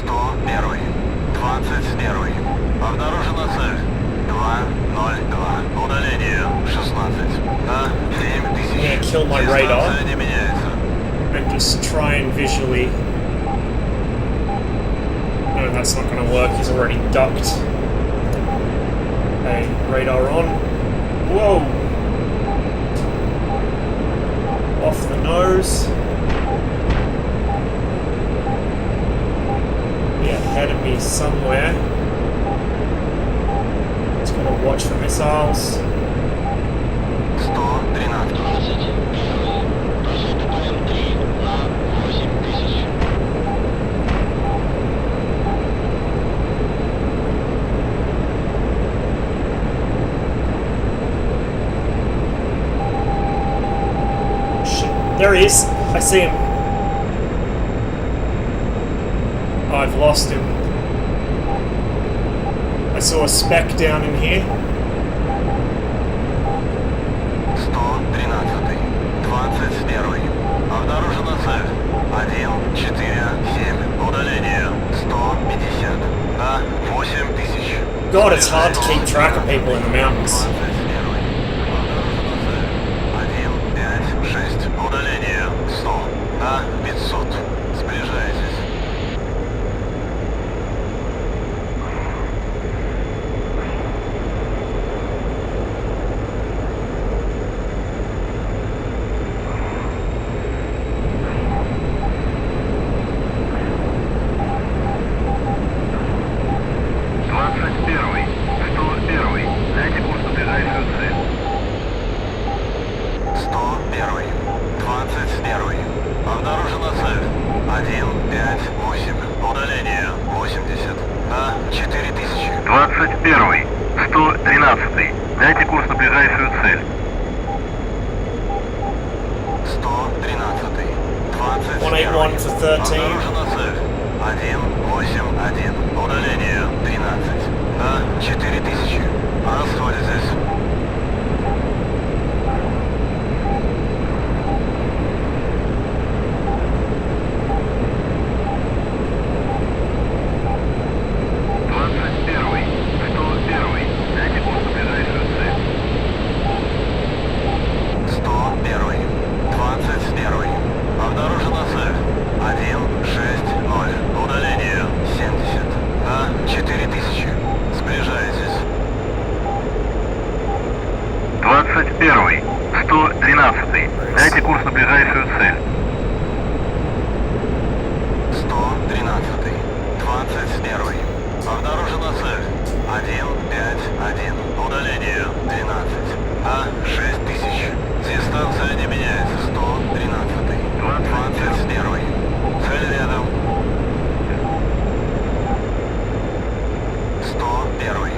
101. 21. Обнаружена цель. 202. Удаление 16. 7000. I'm gonna kill my radar. Дистанция не меняется. And just try and visually... No, that's not going to work, he's already ducked. Okay, radar on. Whoa! Off the nose. Be ahead of me somewhere. Just going to watch for missiles. 113. 21. Просит ПМ-3 на 8000. Shit. There he is. I see him. Oh, I've lost him. I saw a speck down in here. 113. 21. Обнаружена цель. 147. Удаление 150. 8000. God, it's hard to keep track of people in the mountains. 156. Удаление 100. 500. Сближайтесь. 113. Дайте курс на ближайшую цель. 113. 181 for 13. Обнаружена цель. 181. Удаление 13. На 4000. Расходитесь. Дайте курс на ближайшую цель. 113. 21. Обнаружена цель. 151. Удаление 12. На 6000. Дистанция не меняется. 113. 21. Цель рядом. 101.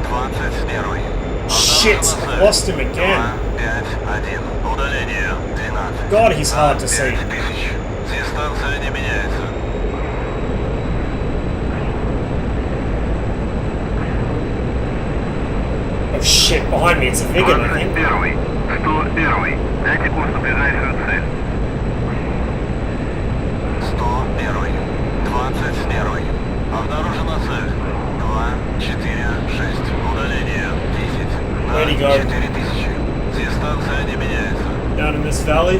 21. Shit, lost him again. 5-1. Удаление 12. God, he's hard to see. 5000. Дистанция не меняется. Oh shit, behind me, it's a Vigan, I think. 101. 101. Дайте курс на ближайшую цель. 101. 21. Обнаружена цель. 2, 4, 6. Удаление 10. Where'd he На go? 4000. Дистанция не меняется. Down in this valley.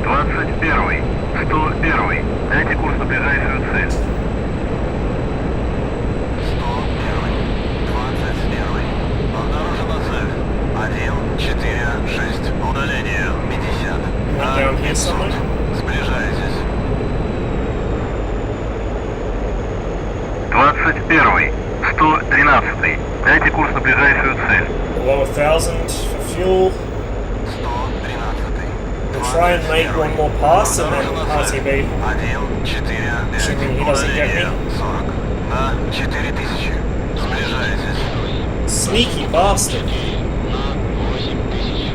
21. 101. Дайте курс на ближайшую цель. 101. 21. Обнаружена цель. 1, 4, 6. Удаление 50. Right down here 500. somewhere. Сближайтесь. 21. 113. Дайте курс на ближайшую цель. Below 1000 for fuel. 113. We'll try and make one more pass and then RTB. 1, 4, Assuming he doesn't get me. 40. На 4000. Сближайтесь. Sneaky bastard. На 8000.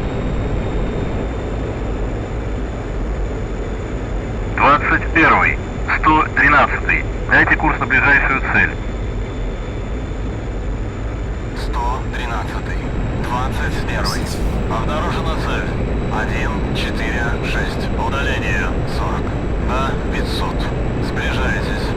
21. 113. Дайте курс на ближайшую цель. 113. 21. Обнаружена цель. 1, 4, 6. Удаление 40. На 500. Сближайтесь.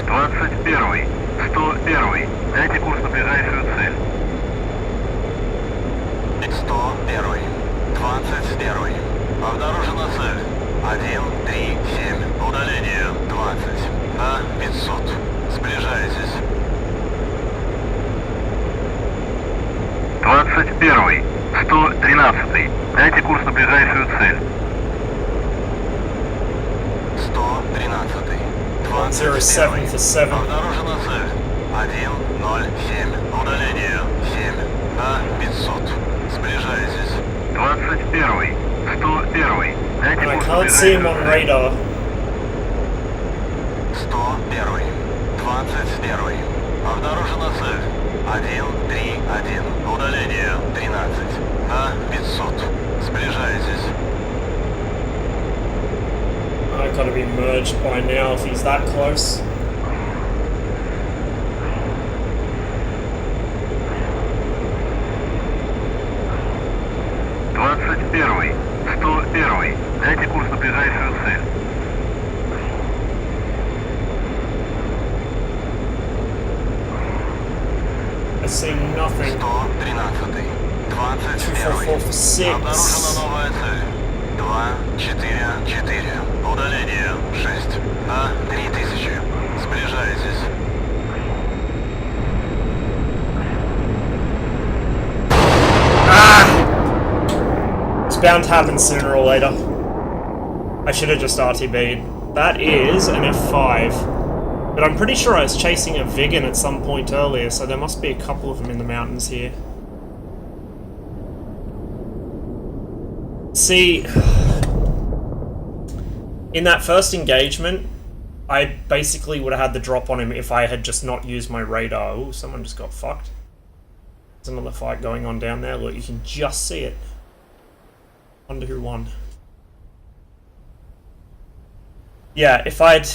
21. 101. Дайте курс на ближайшую цель. 101. 21. Обнаружена цель. 1, 3, 7. Удаление 20. На 500. Сближайтесь. 21. 113. Дайте курс на ближайшую цель. 113. 107 for 7. Обнаружена цель. 1, 0, 7. Удаление 7. На 500. Сближайтесь. 21. 101. Дайте And I курс на can't see him ближайшую on цель. radar. 101. 21. Обнаружена цель. 1, 3, 1. Удаление 13. На 500. Сближайтесь. I gotta be merged by now if he's that close. Первый, 101. Дайте курс на ближайшую цель. I see nothing. 113. 244 21. for 6. Обнаружена новая цель. 2, 4, 4. Удаление 6. На 3000. приближаетесь. It's bound to happen sooner or later. I should have just RTB'd. That is an F5. But I'm pretty sure I was chasing a Vigan at some point earlier, so there must be a couple of them in the mountains here. See, in that first engagement, I basically would have had the drop on him if I had just not used my radar. Ooh, someone just got fucked. There's another fight going on down there. Look, you can just see it. Wonder who won. Yeah, if I'd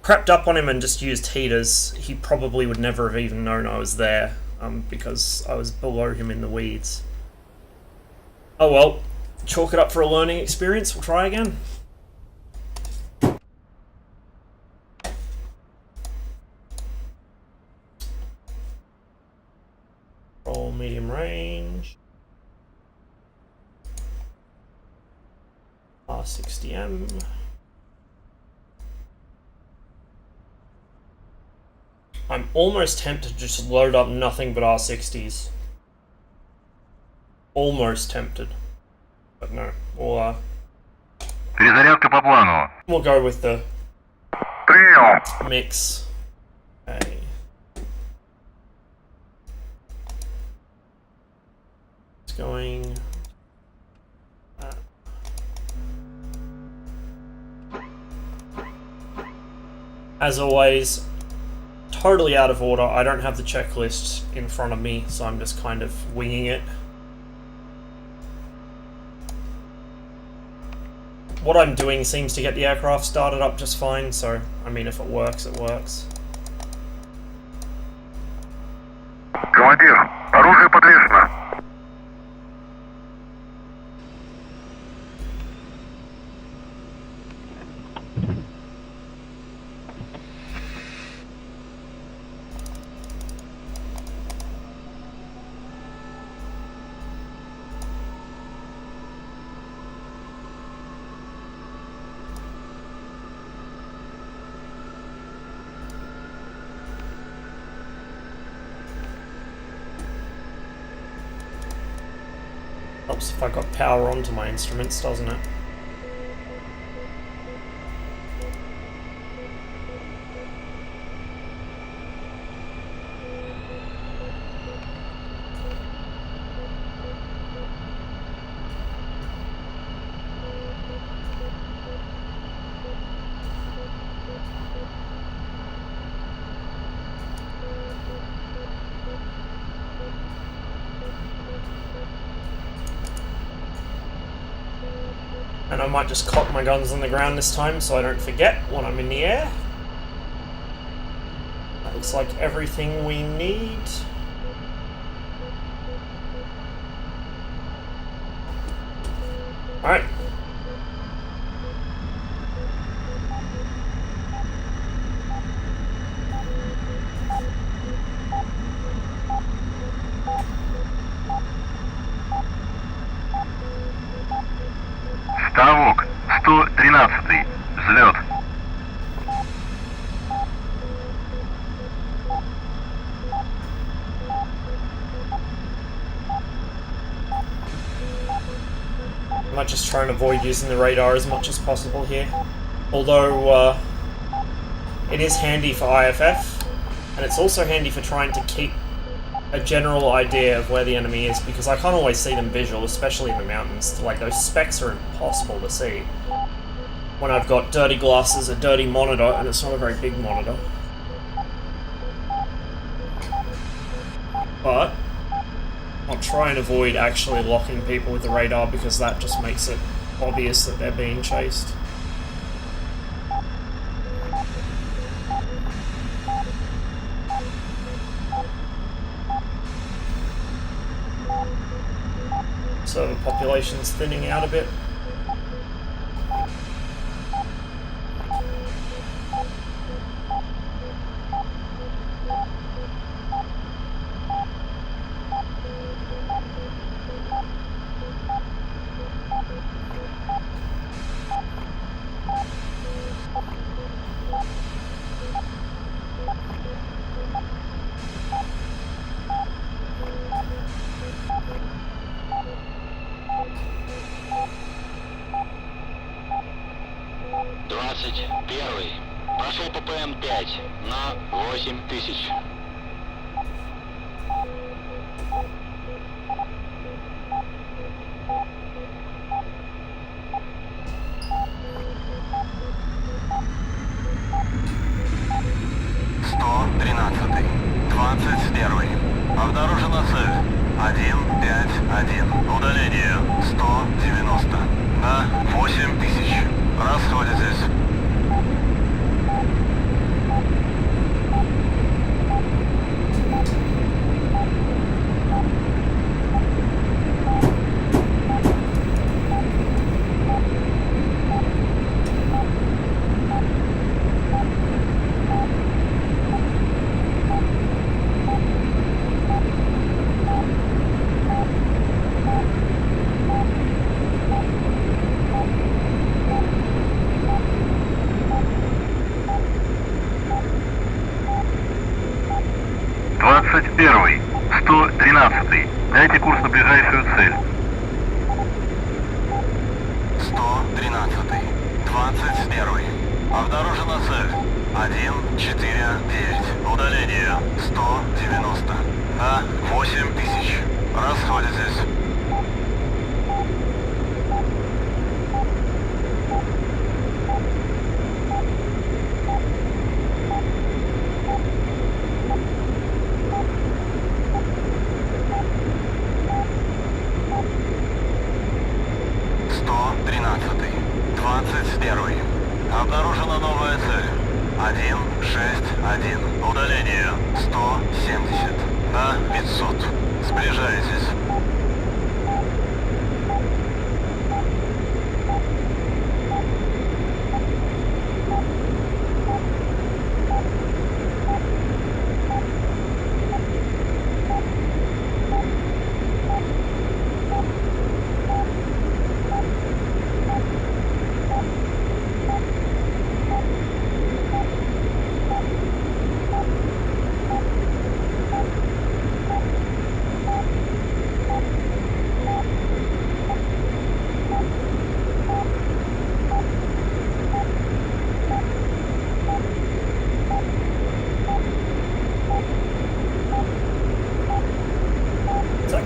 crept up on him and just used heaters, he probably would never have even known I was there, because I was below him in the weeds. Oh well, chalk it up for a learning experience. We'll try again. Roll medium range. R60M. I'm almost tempted to just load up nothing but R60s. Almost tempted. But no, Перезарядка по плану. we'll go with the Прием. mix. Okay. It's going... As always, totally out of order. I don't have the checklist in front of me, so I'm just kind of winging it. What I'm doing seems to get the aircraft started up just fine, so, I mean, if it works, it works. Командир, оружие подвешено. Helps if I got power onto my instruments, doesn't it? And I might just cock my guns on the ground this time so I don't forget when I'm in the air. That looks like everything we need. Alright. Ставок 113. Взлет. I might just try and avoid using the radar as much as possible here. Although, it is handy for IFF, and it's also handy for trying to keep a general idea of where the enemy is, because I can't always see them visual, especially in the mountains. Like, those specs are impossible to see when I've got dirty glasses, a dirty monitor, and it's not a very big monitor. But I'll try and avoid actually locking people with the radar, because that just makes it obvious that they're being chased. So the population's thinning out a bit. М5 на 8000. «113-й, 21-й. Обнаружена цель. 151. Удаление 190. На 8000. Расходитесь». «21-й, 113-й. Дайте курс на ближайшую цель». 113-й, 21-й. Обнаружена цель. 149. Удаление 190. На 8000. Расходитесь». Обнаружена новая цель. 161. Удаление 170. На 500. Сближайтесь.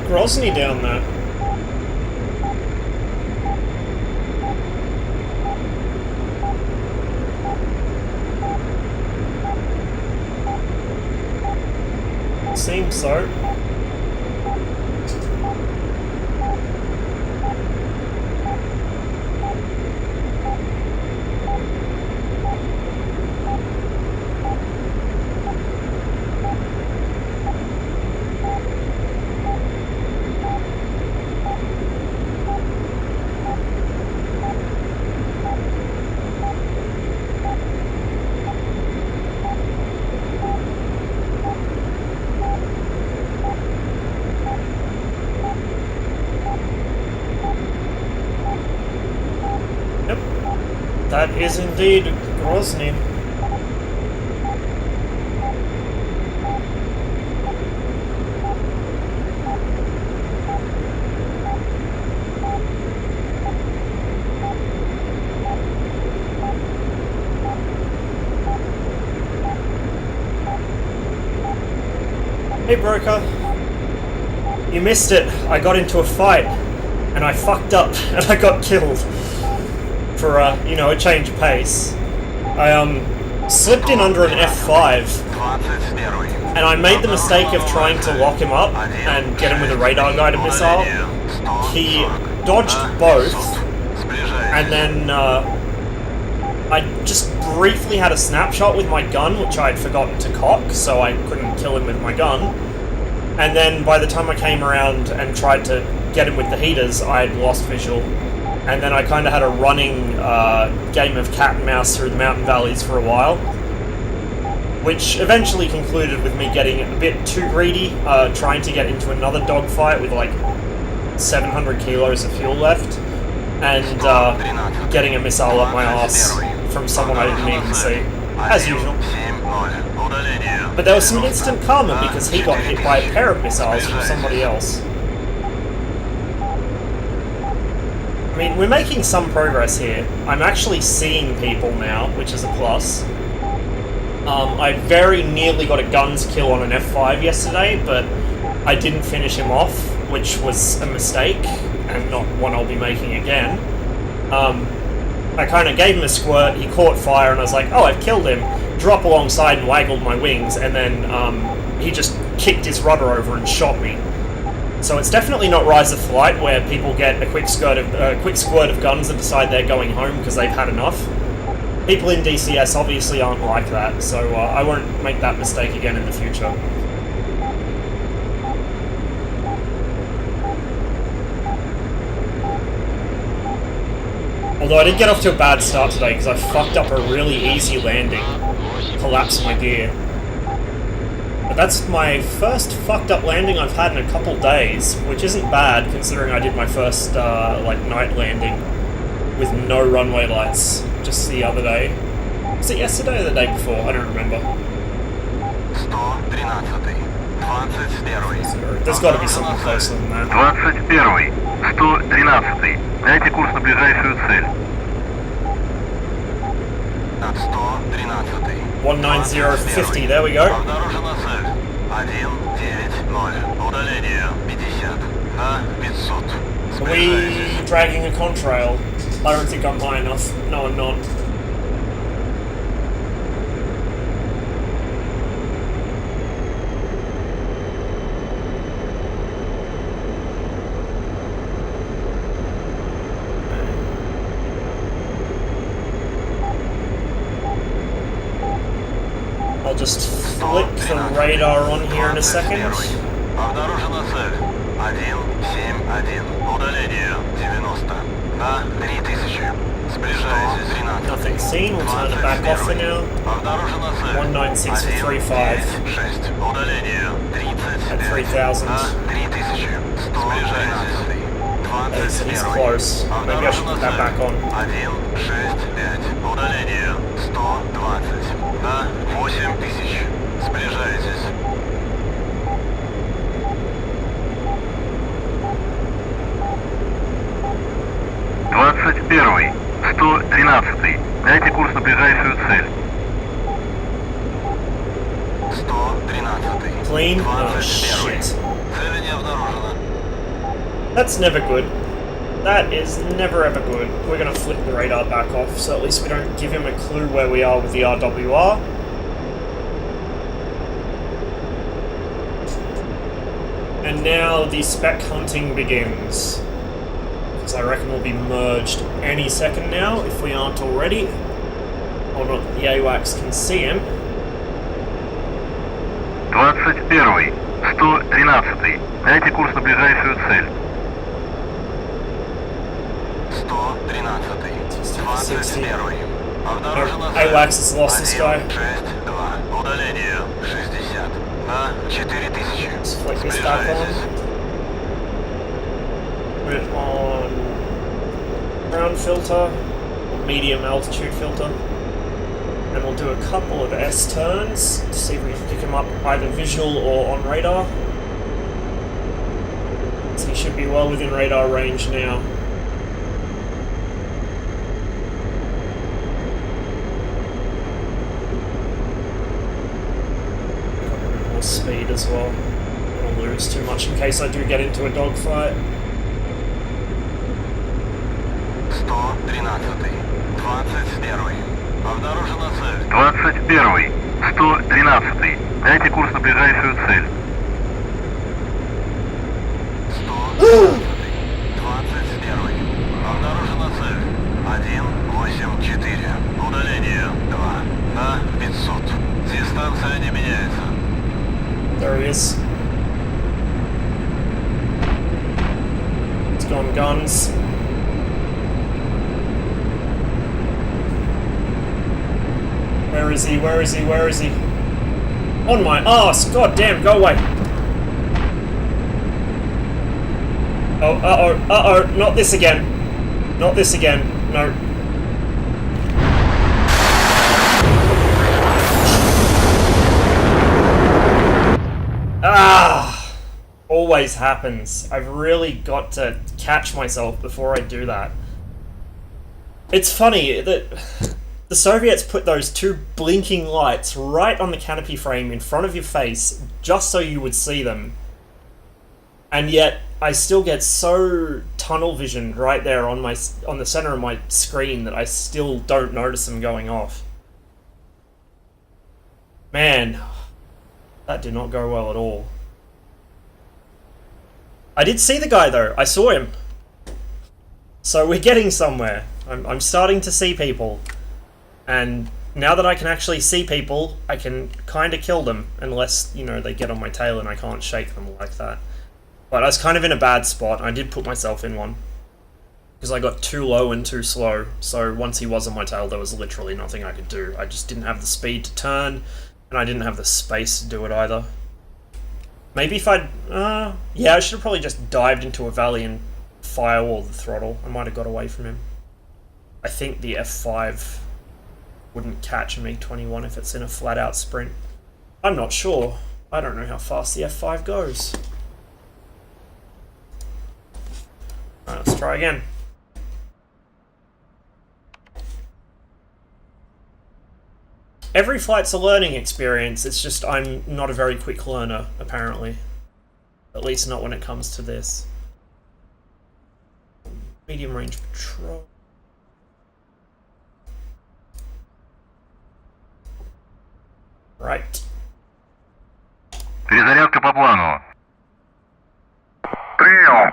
Grozny down there. Seems so. That is indeed Grozny. Hey Broker, you missed it. I got into a fight and I fucked up and I got killed. For you know, a change of pace. I slipped in under an F5 and I made the mistake of trying to lock him up and get him with a radar guided missile. He dodged both and then I just briefly had a snapshot with my gun, which I had forgotten to cock, so I couldn't kill him with my gun. And then by the time I came around and tried to get him with the heaters, I had lost visual. And then I kind of had a running game of cat and mouse through the mountain valleys for a while, which eventually concluded with me getting a bit too greedy, trying to get into another dogfight with like 700 kilos of fuel left, and getting a missile up my ass from someone I didn't even see, as usual. But there was some instant karma because he got hit by a pair of missiles from somebody else. I mean, we're making some progress here. I'm actually seeing people now, which is a plus. I very nearly got a guns kill on an F5 yesterday, but I didn't finish him off, which was a mistake, and not one I'll be making again. I kind of gave him a squirt, he caught fire, and I was like, oh, I've killed him. Drop alongside and waggled my wings, and then he just kicked his rudder over and shot me. So it's definitely not Rise of Flight, where people get a quick squirt of guns and decide they're going home because they've had enough. People in DCS obviously aren't like that, so I won't make that mistake again in the future. Although I did get off to a bad start today because I fucked up a really easy landing. Collapsed my gear. But that's my first fucked up landing I've had in a couple days, which isn't bad considering I did my first night landing with no runway lights just the other day. Was it yesterday or the day before? I don't remember. 113. There's got to be something closer than that. 21. 113. Дайте курс на ближайшую цель. Над 113. 19050, there we go. Обнаружена цель. 190. Удаление 50 на 500. Are we dragging a contrail? I don't think I'm high enough. No, I'm not. I'll just flip the radar on here in a second. Обнаружена цель. 171. Удаление 90 на 3000. Сближайтесь 13. Nothing seen, we'll turn it back off for now. Обнаружена цель. 19635 6. Удаление 30. at 3000. На 3000. Сближайтесь. He's close. Maybe I should put that back on. 165. Удаление 120. На 8000. Сближайтесь. Двадцать первый. 113. Дайте курс на ближайшую цель. 113. Clean? Oh shit. Цель не обнаружена. That's never good. That is never ever good. We're gonna flip the radar back off, so at least we don't give him a clue where we are with the RWR. And now the spec hunting begins. Because I reckon we'll be merged any second now, if we aren't already. Or not, the AWACS can see him. 21. 113. Дайте курс на ближайшую цель. 113. 21. Обнаружена цель. AWACS has lost this guy. 162. Удаление 60. На 4000. Let's flick this back on. Put it on ground filter, or medium altitude filter. And we'll do a couple of S turns to see if we can pick him up either visual or on radar. So he should be well within radar range now. Got a bit more speed as well. I don't lose too much in case I do get into a dogfight. 113. 21. Обнаружена цель. 21. 113. Дайте курс на ближайшую цель. 113. 21. Обнаружена цель. 184. Удаление 2 на 500. Дистанция не меняется. There he is. It's gone guns. Where is he? Where is he? Where is he? On my ass! God damn, go away! Oh, uh-oh, uh-oh, not this again. Not this again, no. Ah! Always happens. I've really got to catch myself before I do that. It's funny that The Soviets put those two blinking lights right on the canopy frame in front of your face just so you would see them. And yet, I still get so tunnel visioned right there on the center of my screen that I still don't notice them going off. Man, that did not go well at all. I did see the guy though, I saw him. So we're getting somewhere. I'm starting to see people. And now that I can actually see people, I can kind of kill them. Unless, you know, they get on my tail and I can't shake them like that. But I was kind of in a bad spot. I did put myself in one. Because I got too low and too slow. So once he was on my tail, there was literally nothing I could do. I just didn't have the speed to turn. And I didn't have the space to do it either. Maybe if I'd... yeah, I should have probably just dived into a valley and firewall the throttle. I might have got away from him. I think the F5 wouldn't catch a MiG-21 if it's in a flat-out sprint. I'm not sure. I don't know how fast the F5 goes. Alright, let's try again. Every flight's a learning experience, it's just I'm not a very quick learner, apparently. At least not when it comes to this. Medium range patrol. Right. Перезарядка по плану. Принял.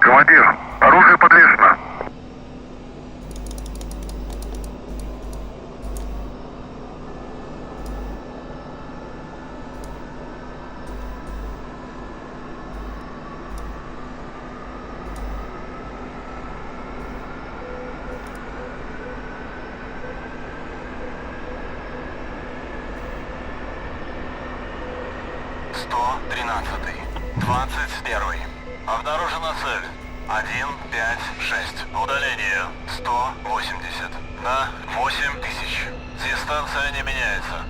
Командир, оружие подвешено. Обнаружена цель. 156. Удаление 180. На 8000. Дистанция не меняется.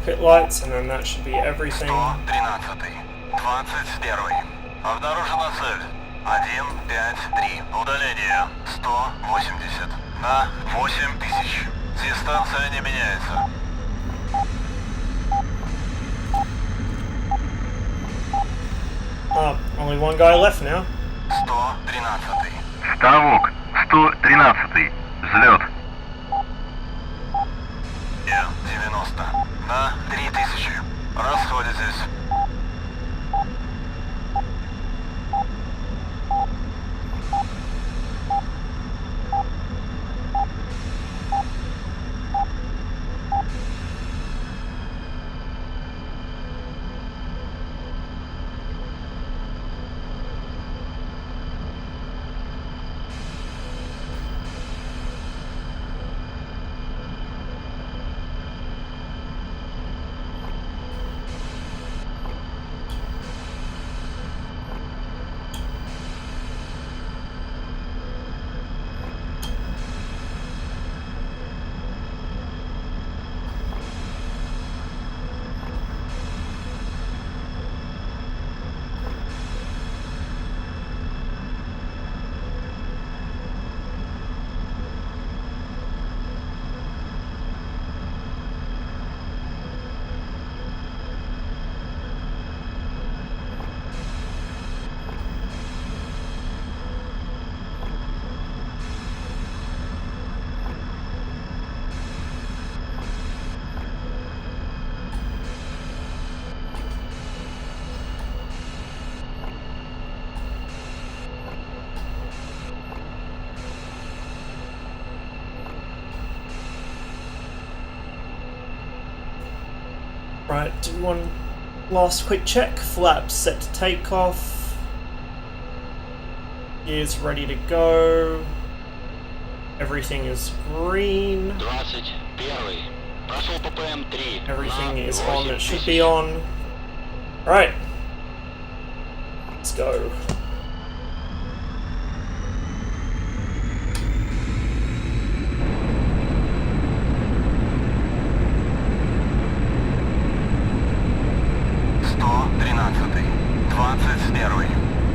Pit lights, and then that should be everything. 113. 21. Обнаружена цель. 153. Удаление 180. На 8000. Дистанция не меняется. Oh, only one guy left now. 113. Ставок. 113. Взлет. 90. На 3000. Расходитесь. Right, do one last quick check. Flaps set to take off. Gears ready to go. Everything is green. 21. Прошел ППМ 3. Everything is on, it should be on. Right. Let's go.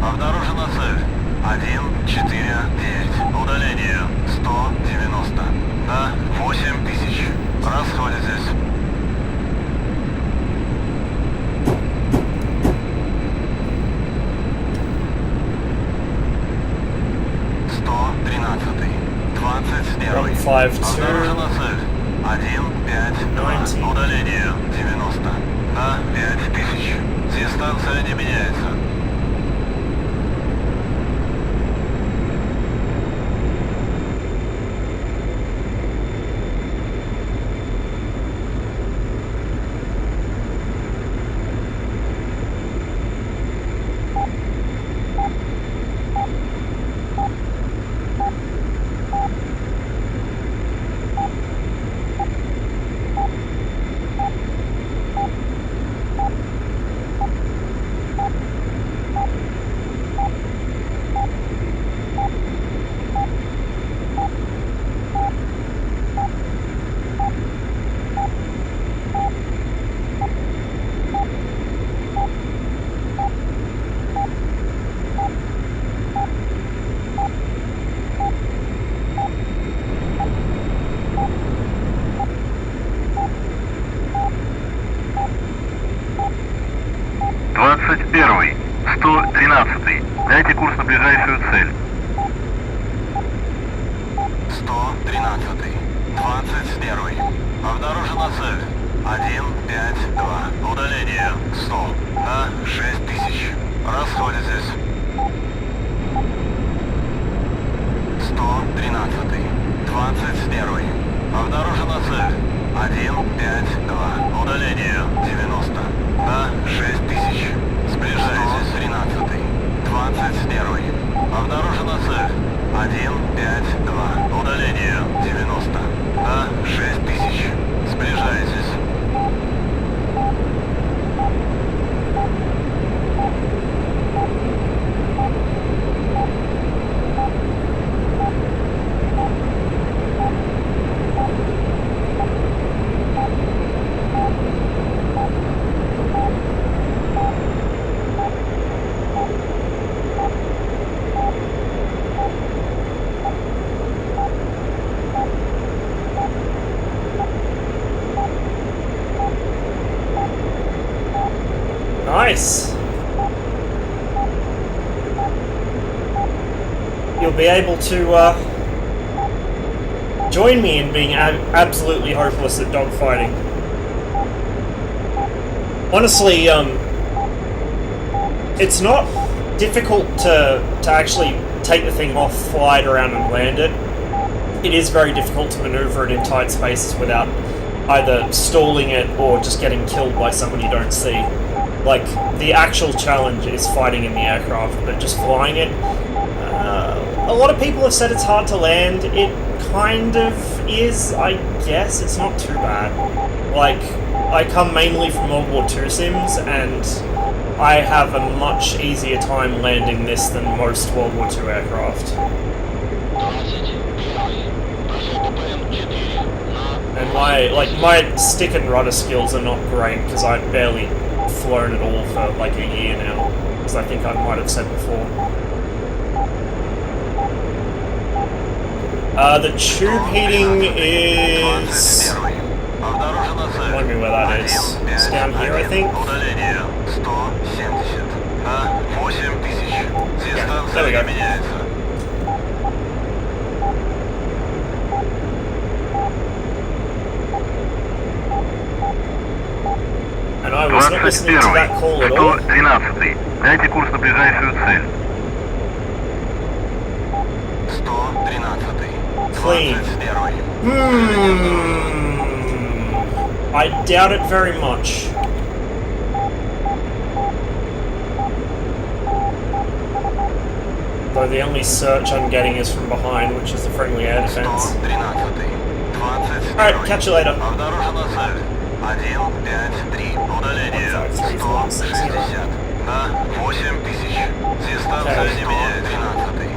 Обнаружена цель 149. Удаление 190. На 8000. Расходитесь. Run 5-2. Обнаружена цель 152. Удаление 90. На 5000. Дистанция не меняется. Первый, 113. Дайте курс на ближайшую цель. 113. 21. Обнаружена цель 152. Удаление 100. На 6000. Расходитесь. 113. 21. Обнаружена цель 152. Удаление 90. На 6000. Сближайтесь. 13. 21. Обнаружена цель 152. Удаление 90. На 6000. Сближайтесь. Nice! You'll be able to join me in being absolutely hopeless at dogfighting. Honestly, it's not difficult to actually take the thing off, fly it around and land it. It is very difficult to maneuver it in tight spaces without either stalling it or just getting killed by someone you don't see. Like, the actual challenge is fighting in the aircraft, but just flying it, a lot of people have said it's hard to land. It kind of is, I guess. It's not too bad. Like, I come mainly from World War II sims, and I have a much easier time landing this than most World War II aircraft. 21. Прошел ППМ 4. And my stick and rudder skills are not great, because I've barely flown at all for like a year now, as I think I might have said before. The tube heating is... Remind me where that is. It's down here, I think. Yeah, there we go. And I was not listening to that call at all. 112. Дайте курс на ближайшую цель. 113. Clean. 21. I doubt it very much. Though the only search I'm getting is from behind, which is the friendly air defense. 113. Alright, catch you later. Обнаружена цель. 153. Удаление 160 на 8000. Дистанция не меняет. 13.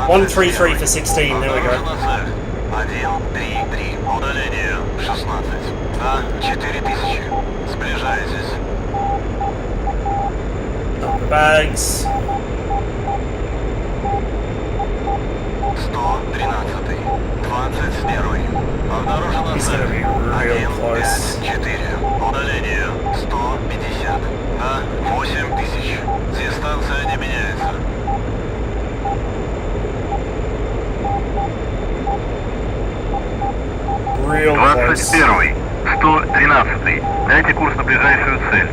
133 for 16, there we go. Обнаружена цель. 133. Удаление 16 на 4000. Сближайтесь. Dump the bags. 113. 21. Обнаружена He's цель. gonna be real close. 154. Удаление 150 на 8000. Дистанция не меняется. Real close. 21. 113. Дайте курс на ближайшую цель.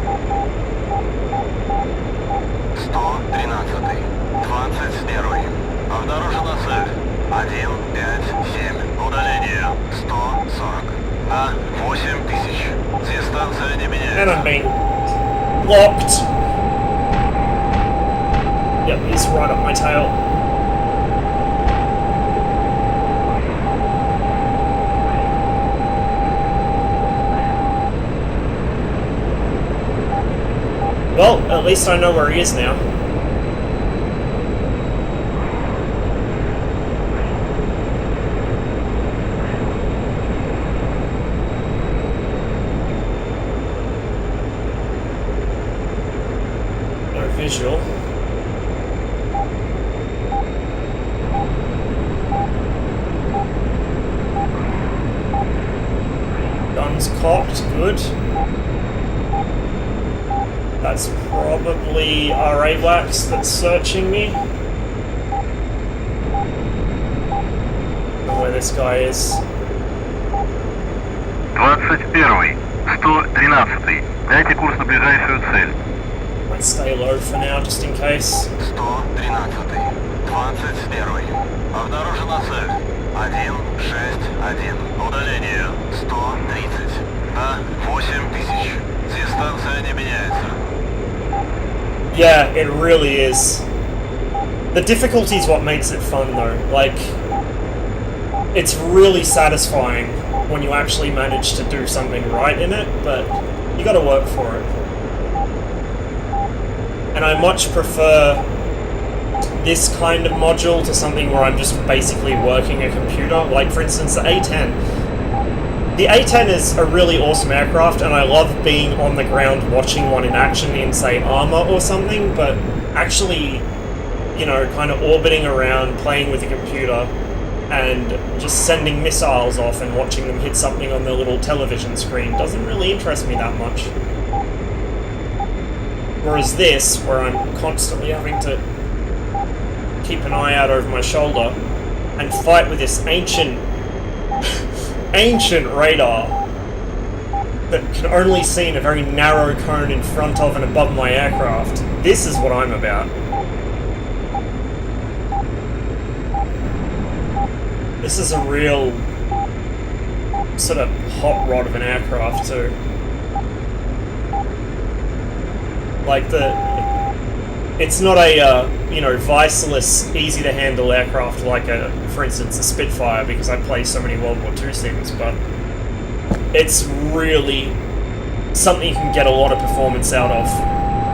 113. 21. Обнаружена цель. 157. Удаление 140 на 8000. Дистанция не And меняется. I'm being locked. Yep, he's right up my tail. Well, at least I know where he is now. No visual. Guns cocked, good. That's probably RA Wax that's searching me. Don't know where this guy is. 21. 113. Дайте курс на ближайшую цель. Might stay low for now, just in case. 113. 21. Обнаружена цель. 161. Удаление 130 на 8000. Дистанция не меняется. Yeah, it really is. The difficulty is what makes it fun though. Like, it's really satisfying when you actually manage to do something right in it, but you gotta work for it. And I much prefer this kind of module to something where I'm just basically working a computer. Like, for instance, the A-10. The A-10 is a really awesome aircraft, and I love being on the ground watching one in action in, say, Armour or something, but actually, you know, kind of orbiting around, playing with the computer, and just sending missiles off and watching them hit something on the little television screen doesn't really interest me that much. Whereas this, where I'm constantly having to keep an eye out over my shoulder and fight with this ancient radar that can only see in a very narrow cone in front of and above my aircraft. This is what I'm about. This is a real sort of hot rod of an aircraft too. Like it's not a you know, viceless, easy to handle aircraft like for instance, a Spitfire, because I play so many World War II sims, but it's really something you can get a lot of performance out of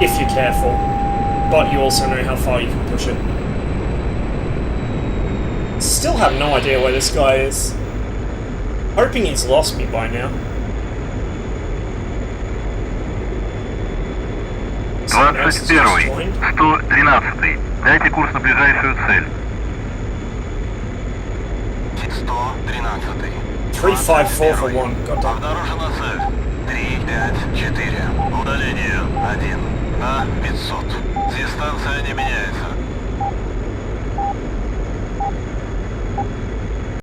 if you're careful, but you also know how far you can push it. Still have no idea where this guy is. Hoping he's lost me by now. 21. 113. Дайте курс на ближайшую цель. 113. 354 for 1. Goddamn. Обнаружена цель. 354. Удаление 1 на 500. Дистанция не меняется.